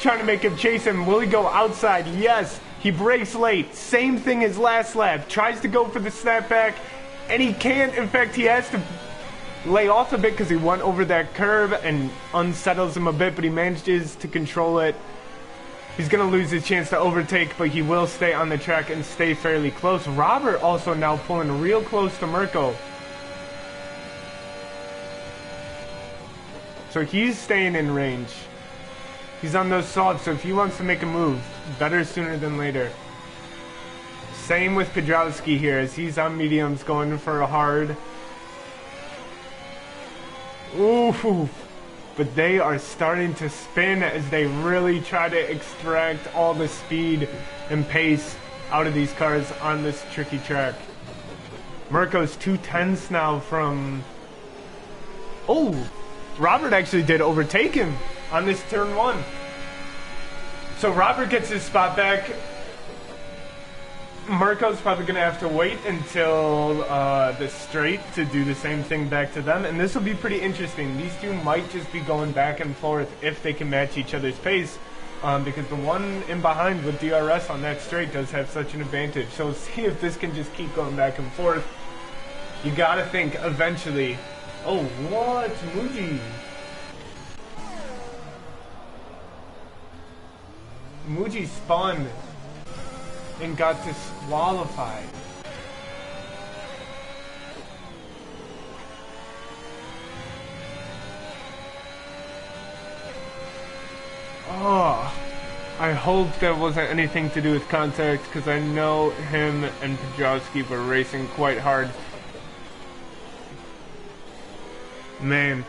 Speaker 1: trying to make him chase him. Will he go outside? Yes. He brakes late. Same thing as last lap. Tries to go for the snapback, and he can't. In fact, he has to lay off a bit because he went over that curve and unsettles him a bit, but he manages to control it. He's going to lose his chance to overtake, but he will stay on the track and stay fairly close. Robert also now pulling real close to Mirko. So he's staying in range. He's on those softs, so if he wants to make a move, better sooner than later. Same with Pedrowski here, as he's on mediums going for a hard. Ooh. But they are starting to spin as they really try to extract all the speed and pace out of these cars on this tricky track. Mirko's 2/10 now from... Oh, Robert actually did overtake him on this turn 1. So Robert gets his spot back. Mirko's probably going to have to wait until the straight to do the same thing back to them. And this will be pretty interesting. These two might just be going back and forth if they can match each other's pace. Because the one in behind with DRS on that straight does have such an advantage. So we'll see if this can just keep going back and forth. You got to think eventually... Oh, what? Muji. Muji spun and got disqualified. Oh, I hope that wasn't anything to do with contact, because I know him and Pedrowski were racing quite hard. Man,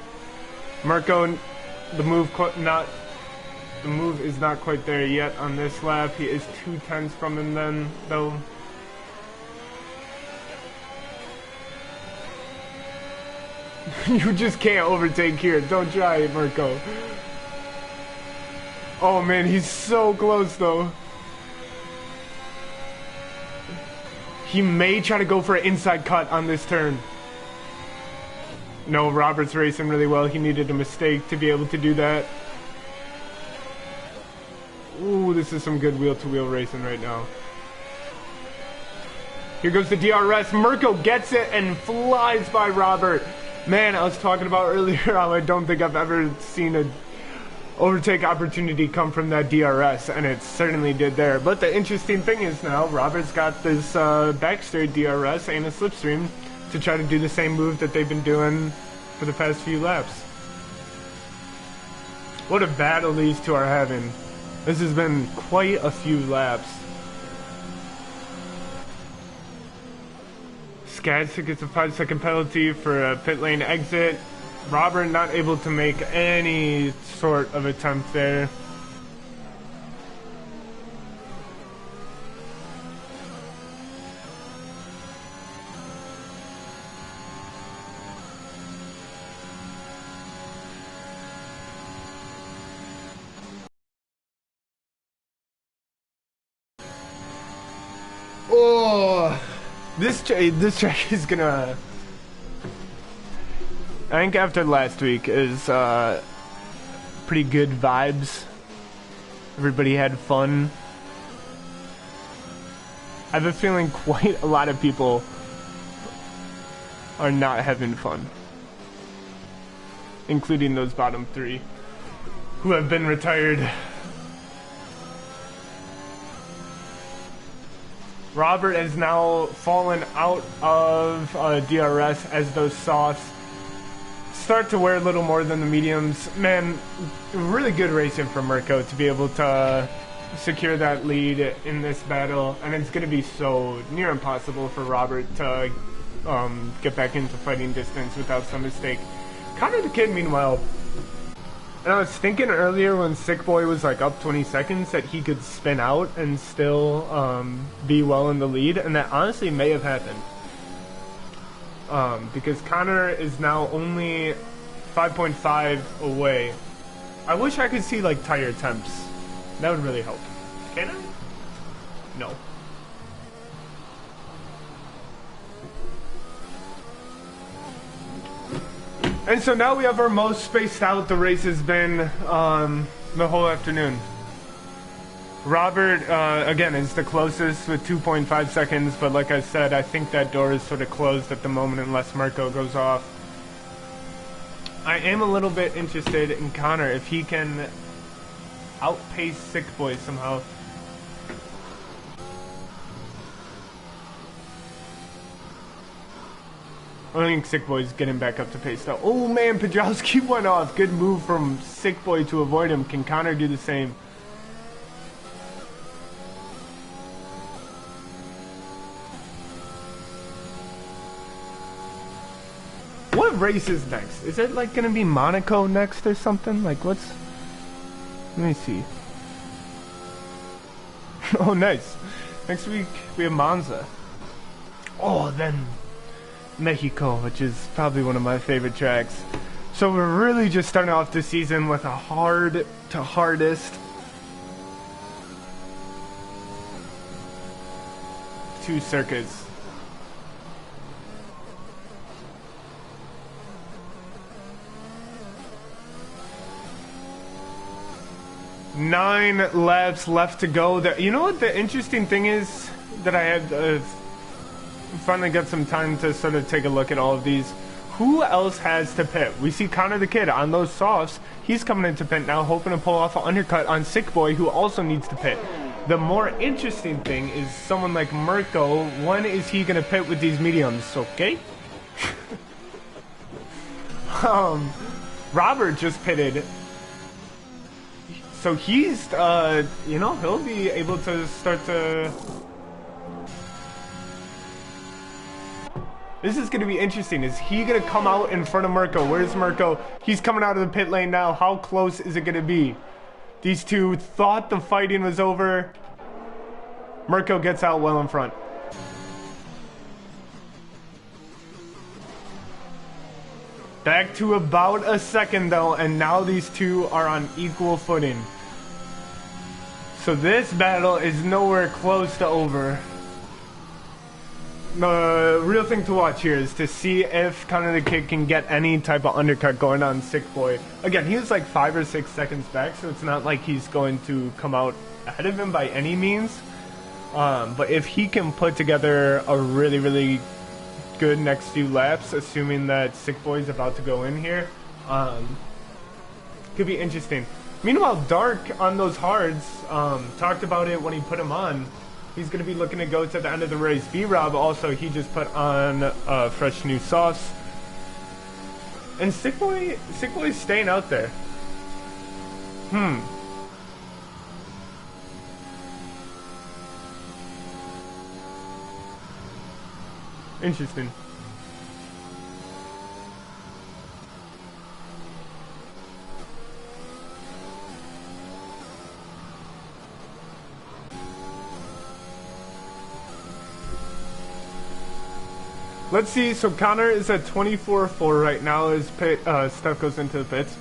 Speaker 1: Mirko, the move is not quite there yet on this lap. He is 2/10 from him then, though. You just can't overtake here. Don't try it, Mirko. Oh man, he's so close though. He may try to go for an inside cut on this turn. No, Robert's racing really well. He needed a mistake to be able to do that. Ooh, this is some good wheel-to-wheel racing right now. Here goes the DRS. Mirko gets it and flies by Robert. Man, I was talking about earlier how I don't think I've ever seen a overtake opportunity come from that DRS, and it certainly did there. But the interesting thing is now Robert's got this backstraight DRS and a slipstream to try to do the same move that they've been doing for the past few laps. What a battle these two are having. This has been quite a few laps. Skadzik gets a 5-second penalty for a pit lane exit. Robert not able to make any sort of attempt there. Oh, this track is gonna. I think after last week is pretty good vibes. Everybody had fun. I have a feeling quite a lot of people are not having fun, including those bottom three who have been retired. Robert has now fallen out of DRS as those softs start to wear a little more than the mediums. Man, really good racing from Mirko to be able to secure that lead in this battle, and it's going to be so near impossible for Robert to get back into fighting distance without some mistake. Connor the Kid, meanwhile, and I was thinking earlier when Sick Boy was like up 20 seconds that he could spin out and still be well in the lead, and that honestly may have happened. Because Connor is now only 5.5 away. I wish I could see like tire temps. That would really help. Can I? No. And so now we have our most spaced out the race has been the whole afternoon. Robert, again, is the closest with 2.5 seconds, but like I said, I think that door is sort of closed at the moment unless Mirko goes off. I am a little bit interested in Connor, if he can outpace Sick Boy somehow. I think Sick Boy's getting back up to pace though. Oh man, Pedrowski went off. Good move from Sick Boy to avoid him. Can Connor do the same? What race is next? Is it like gonna be Monaco next or something? Like what's... Let me see. Oh nice. Next week we have Monza. Oh, then Mexico, which is probably one of my favorite tracks. So we're really just starting off the season with a hard to hardest two circuits. Nine laps left to go. You know what the interesting thing is that I had finally got some time to sort of take a look at all of these. Who else has to pit? We see Connor the Kid on those softs. He's coming into pit now, hoping to pull off an undercut on Sick Boy, who also needs to pit. The more interesting thing is someone like Mirko. When is he going to pit with these mediums? Okay. Robert just pitted. So he's, you know, he'll be able to start to... This is going to be interesting. Is he going to come out in front of Mirko? Where's Mirko? He's coming out of the pit lane now. How close is it going to be? These two thought the fighting was over. Mirko gets out well in front. Back to about a second though, and now these two are on equal footing. So this battle is nowhere close to over. The real thing to watch here is to see if Connor the Kid can get any type of undercut going on Sick Boy. Again, he was like 5 or 6 seconds back, so it's not like he's going to come out ahead of him by any means. But if he can put together a really, really good next few laps, assuming that Sick Boy's about to go in here, could be interesting. Meanwhile, Dark on those hards, talked about it when he put him on. He's going to be looking to go to the end of the race. B-Rob also, he just put on fresh new sauce. And Sick Boy's staying out there. Interesting. Let's see, so Connor is at 24.4 right now as Steph goes into the pits.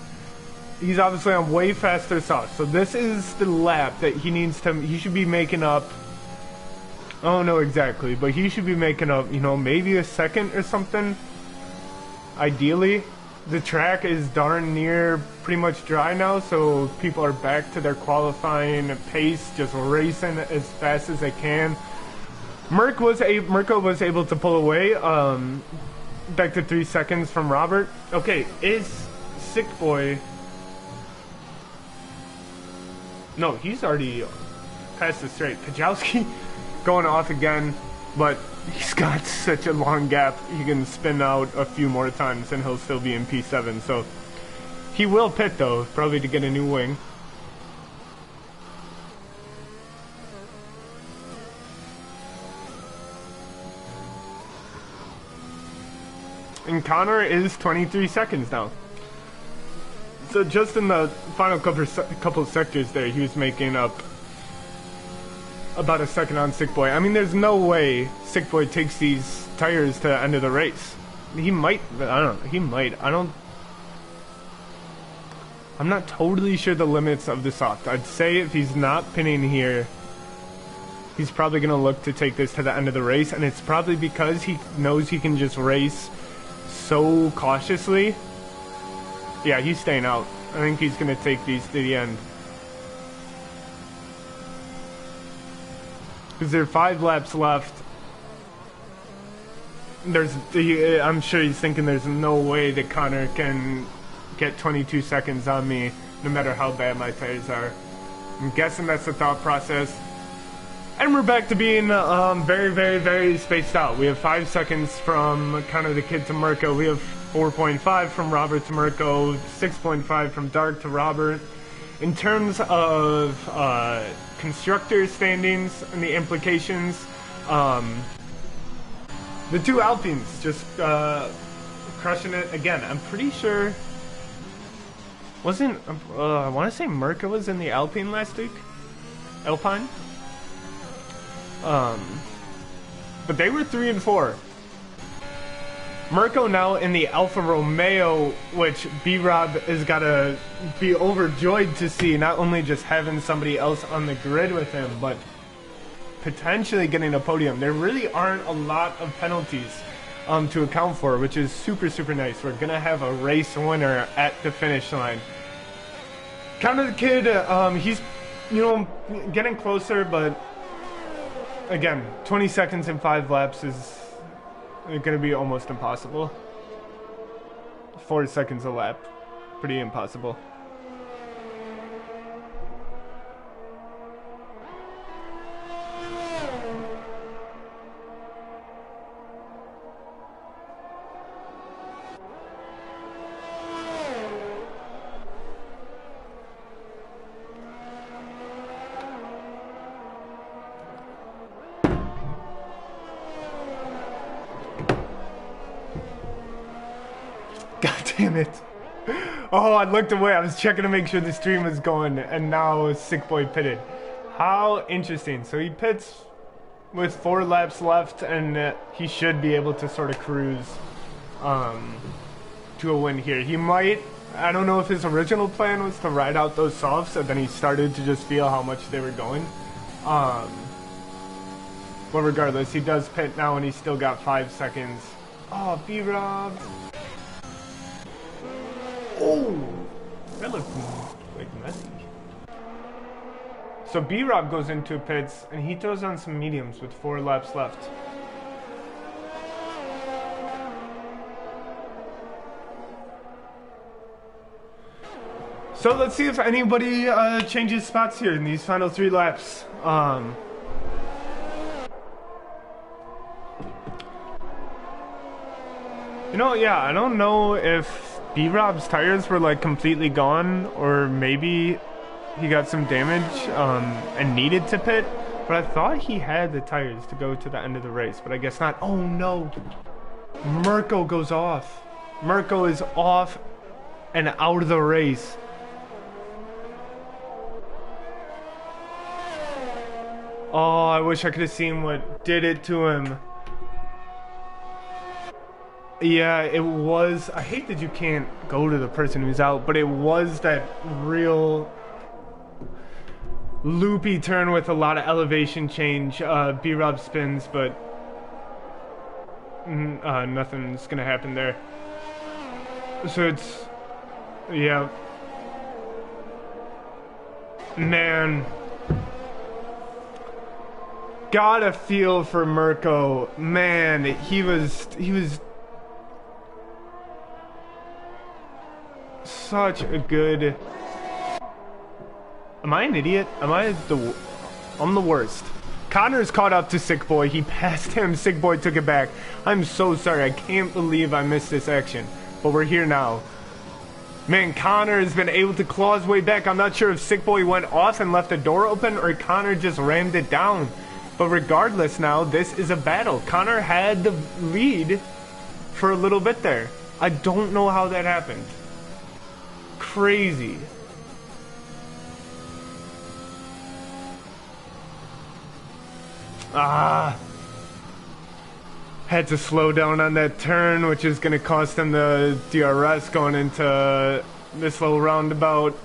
Speaker 1: He's obviously on way faster sauce, so this is the lap that he needs to, he should be making up, I don't know exactly, but he should be making up, you know, maybe a second or something, ideally. The track is darn near pretty much dry now, so people are back to their qualifying pace, just racing as fast as they can. Mirko was able to pull away, back to 3 seconds from Robert. Okay, is Sick Boy... No, he's already past the straight. Pajowski going off again, but he's got such a long gap. He can spin out a few more times and he'll still be in P7. So he will pit though, probably to get a new wing. And Connor is 23 seconds now. So just in the final couple sectors there, he was making up about a second on Sick Boy. I mean, there's no way Sick Boy takes these tires to the end of the race. He might, I don't know, he might. I'm not totally sure the limits of the soft. I'd say if he's not pinning here, he's probably going to look to take this to the end of the race, and it's probably because he knows he can just race so cautiously. Yeah, he's staying out. I think he's going to take these to the end. Because there are 5 laps left. I'm sure he's thinking there's no way that Connor can get 22 seconds on me, no matter how bad my tires are. I'm guessing that's the thought process. And we're back to being very, very, very spaced out. We have 5 seconds from Connor the Kid to Mirko. We have 4.5 from Robert to Mirko, 6.5 from Dark to Robert. In terms of constructor standings and the implications, the 2 Alpines just crushing it again. I'm pretty sure I want to say Mirko was in the Alpine last week, Alpine. But they were 3 and 4. Mirko now in the Alfa Romeo, which B-Rob has got to be overjoyed to see, not only just having somebody else on the grid with him, but potentially getting a podium. There really aren't a lot of penalties to account for, which is super, super nice. We're going to have a race winner at the finish line. Connor the Kid, he's, you know, getting closer, but again, 20 seconds in 5 laps is going to be almost impossible. 4 seconds a lap. Pretty impossible. God damn it. Oh, I looked away. I was checking to make sure the stream was going, and now Sick Boy pitted. How interesting. So he pits with 4 laps left, and he should be able to sort of cruise to a win here. He might, I don't know if his original plan was to ride out those softs, and then he started to just feel how much they were going. But regardless, he does pit now, and he's still got 5 seconds. Oh, B-Rob. Oh, that looked like messy. So B-Rob goes into pits, and he throws on some mediums with 4 laps left. So let's see if anybody changes spots here in these final 3 laps. You know, yeah, I don't know if B-Rob's tires were like completely gone, or maybe he got some damage and needed to pit, but I thought he had the tires to go to the end of the race, but I guess not. Oh no, Mirko goes off. Mirko is off and out of the race. Oh, I wish I could have seen what did it to him. Yeah, it was. I hate that you can't go to the person who's out, but it was that real loopy turn with a lot of elevation change. B-Rob spins, but nothing's gonna happen there. So it's, yeah. Man. Gotta feel for Mirko. Man, he was such a good... Am I an idiot? I'm the worst. Connor's caught up to Sick Boy. He passed him. Sick Boy took it back. I'm so sorry. I can't believe I missed this action. But we're here now. Man, Connor has been able to claw his way back. I'm not sure if Sick Boy went off and left the door open or Connor just rammed it down. But regardless now, this is a battle. Connor had the lead for a little bit there. I don't know how that happened. Crazy. Had to slow down on that turn, which is going to cost him the DRS going into this little roundabout.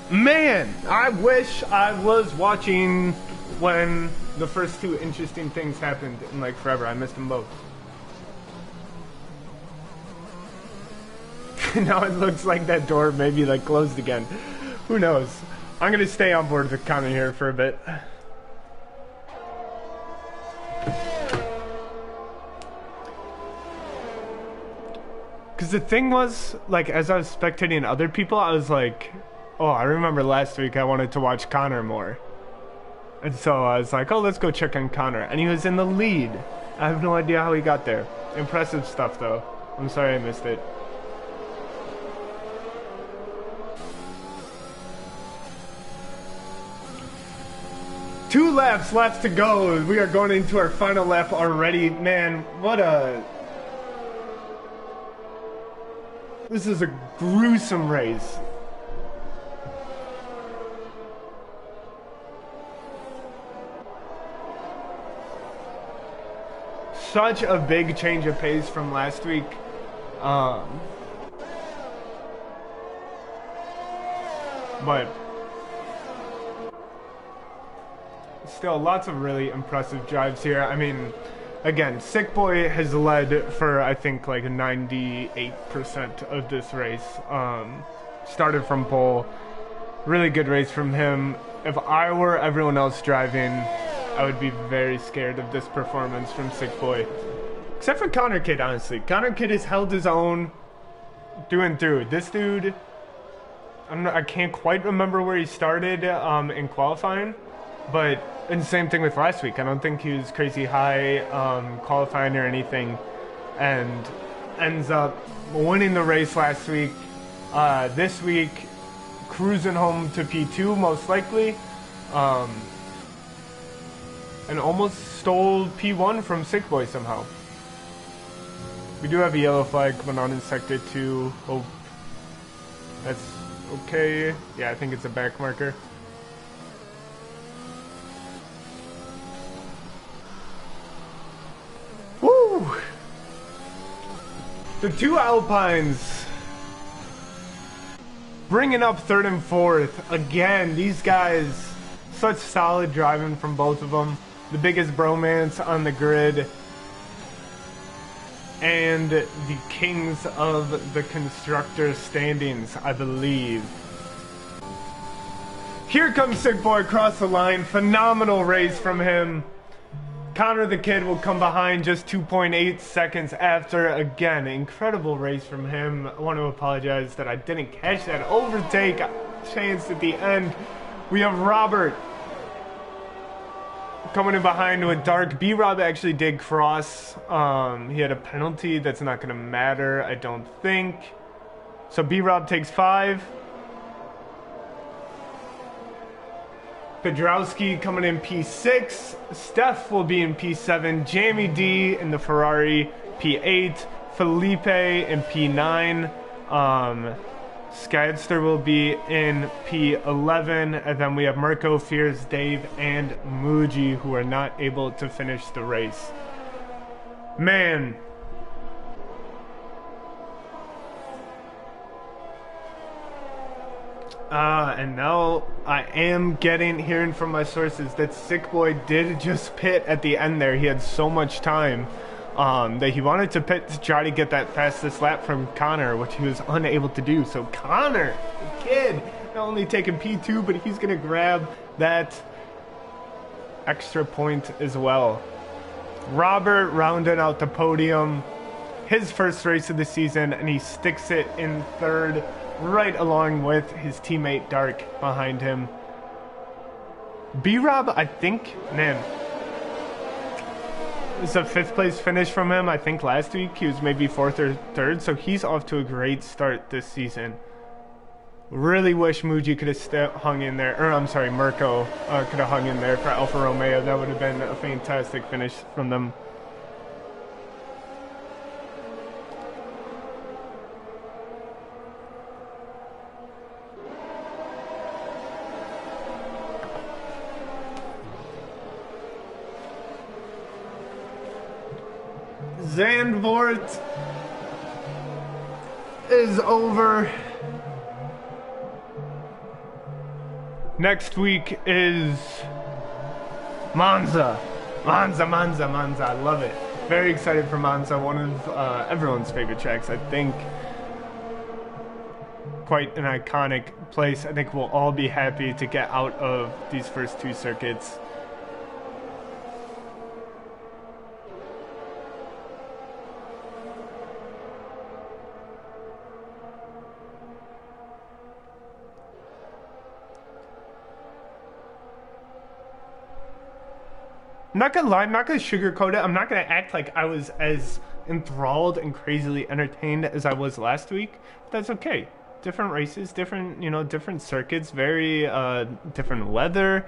Speaker 1: Man, I wish I was watching when the first 2 interesting things happened in like forever. I missed them both. Now it looks like that door maybe like closed again. Who knows? I'm gonna stay on board with Connor here for a bit. Cause the thing was, like, as I was spectating other people, I was like, oh, I remember last week I wanted to watch Connor more. And so I was like, oh, let's go check on Connor. And he was in the lead. I have no idea how he got there. Impressive stuff though. I'm sorry I missed it. Two laps left to go. We are going into our final lap already. Man, what a... This is a gruesome race. Such a big change of pace from last week. But still, lots of really impressive drives here. I mean, again, Sick Boy has led for, I think, like 98% of this race. Started from pole. Really good race from him. If I were everyone else driving, I would be very scared of this performance from Sick Boy. Except for Connor Kid, honestly. Connor Kid has held his own through and through. This dude, I can't quite remember where he started in qualifying. But, and the same thing with last week. I don't think he was crazy high qualifying or anything. And ends up winning the race last week. This week, cruising home to P2 most likely. And almost stole P1 from Sick Boy somehow. We do have a yellow flag coming on in Sector 2. Hope that's okay. Yeah, I think it's a back marker. Woo! The two Alpines bringing up third and fourth. Again, these guys, such solid driving from both of them. The biggest bromance on the grid. And the kings of the constructor standings, I believe. Here comes Sick Boy across the line. Phenomenal race from him. Connor the Kid will come behind just 2.8 seconds after. Again, incredible race from him. I want to apologize that I didn't catch that overtake chance at the end. We have Robert coming in behind with Dark. B-Rob actually did cross. He had a penalty that's not going to matter, I don't think. So B-Rob takes 5. Pedrowski coming in P6. Steph will be in P7. Jamie D in the Ferrari P8. Felipe in P9. Skydster will be in P11. And then we have Mirko, Fears, Dave, and Muji, who are not able to finish the race. Man. And now I am hearing from my sources that Sick Boy did just pit at the end there. He had so much time that he wanted to pit to try to get that fastest lap from Connor, which he was unable to do. So Connor, the kid, not only taking P2, but he's going to grab that extra point as well. Robert rounding out the podium, his first race of the season, and he sticks it in 3rd, right along with his teammate Dark behind him. B-Rob, I think, man, it's a 5th place finish from him. I think last week he was maybe 4th or 3rd, so he's off to a great start this season. Really wish Muji could have hung in there, or I'm sorry, Mirko could have hung in there for Alfa Romeo. That would have been a fantastic finish from them. ZANDVOORT is over. Next week is Monza. Monza. I love it. Very excited for Monza. One of everyone's favorite tracks, I think. Quite an iconic place. I think we'll all be happy to get out of these first 2 circuits. I'm not gonna lie, I'm not gonna sugarcoat it. I'm not gonna act like I was as enthralled and crazily entertained as I was last week. But that's okay. Different races, different, different circuits, very different weather,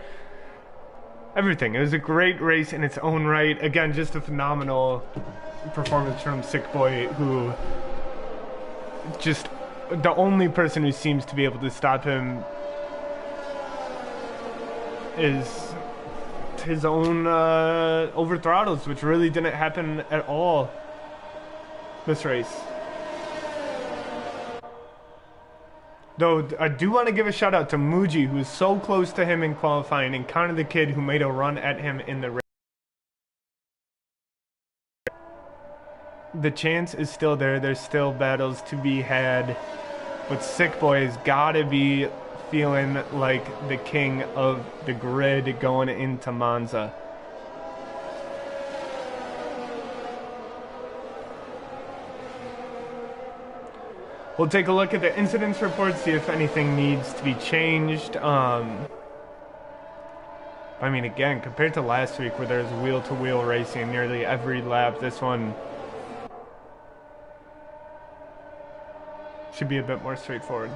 Speaker 1: everything. It was a great race in its own right. Again, just a phenomenal performance from Sick Boy, who just the only person who seems to be able to stop him is his own over throttles, which really didn't happen at all this race. Though I do want to give a shout out to Muji, who was so close to him in qualifying, and Connor the Kid, who made a run at him in the race. The chance is still there. There's still battles to be had, but Sick Boy has got to be feeling like the king of the grid going into Monza. We'll take a look at the incidents report, see if anything needs to be changed. I mean, again, compared to last week where there's wheel-to-wheel racing nearly every lap, this one should be a bit more straightforward.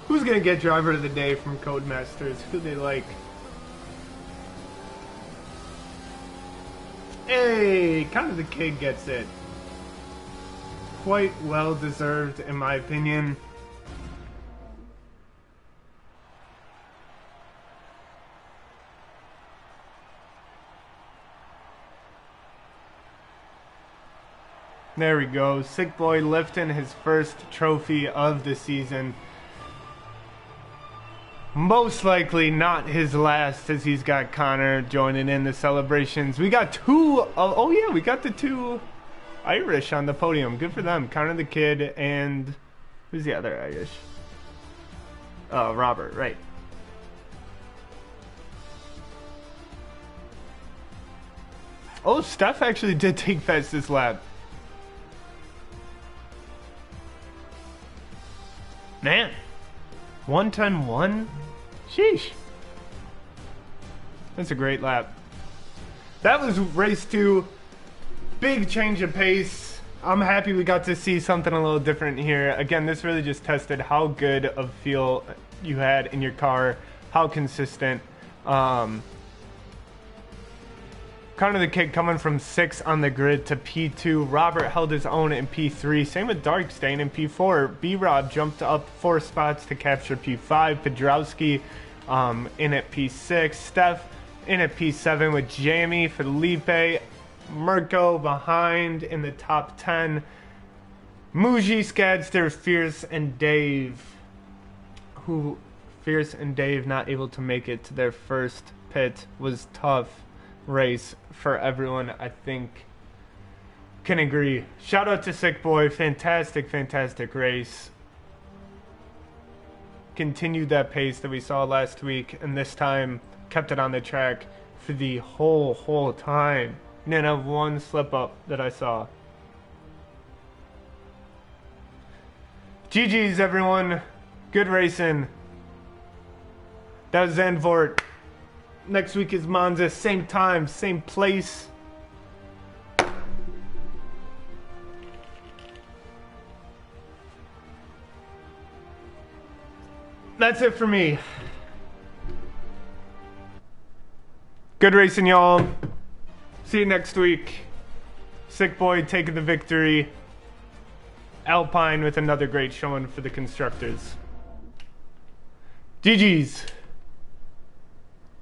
Speaker 1: Who's gonna get driver of the day from Codemasters? Who they like? Hey, kind of the kid gets it. Quite well deserved, in my opinion. There we go. Sick Boy lifting his first trophy of the season. Most likely not his last, as he's got Connor joining in the celebrations. We got oh yeah, we got the two Irish on the podium. Good for them. Connor the Kid and who's the other Irish? Robert, right. Oh, Steph actually did take fastest lap. Man, 1:10.1? Sheesh. That's a great lap. That was race 2. Big change of pace. I'm happy we got to see something a little different here. Again, this really just tested how good of feel you had in your car, how consistent. Connor the Kid coming from 6 on the grid to P2. Robert held his own in P3. Same with Dark staying in P4. B-Rob jumped up 4 spots to capture P5. Pedrowski in at P6. Steph in at P7 with Jamie, Felipe, Mirko behind in the top 10. Muji, Skadster, Fierce, and Dave. Fierce and Dave not able to make it to their first pit was tough race for everyone, I think can agree. Shout out to Sick Boy. Fantastic race. Continued that pace that we saw last week, and this time kept it on the track for the whole time. Didn't have one slip up that I saw. GG's everyone. Good racing. That was ZANDVOORT. Next week is Monza, same time, same place. That's it for me. Good racing, y'all. See you next week. Sick Boy taking the victory. Alpine with another great showing for the constructors. GG's.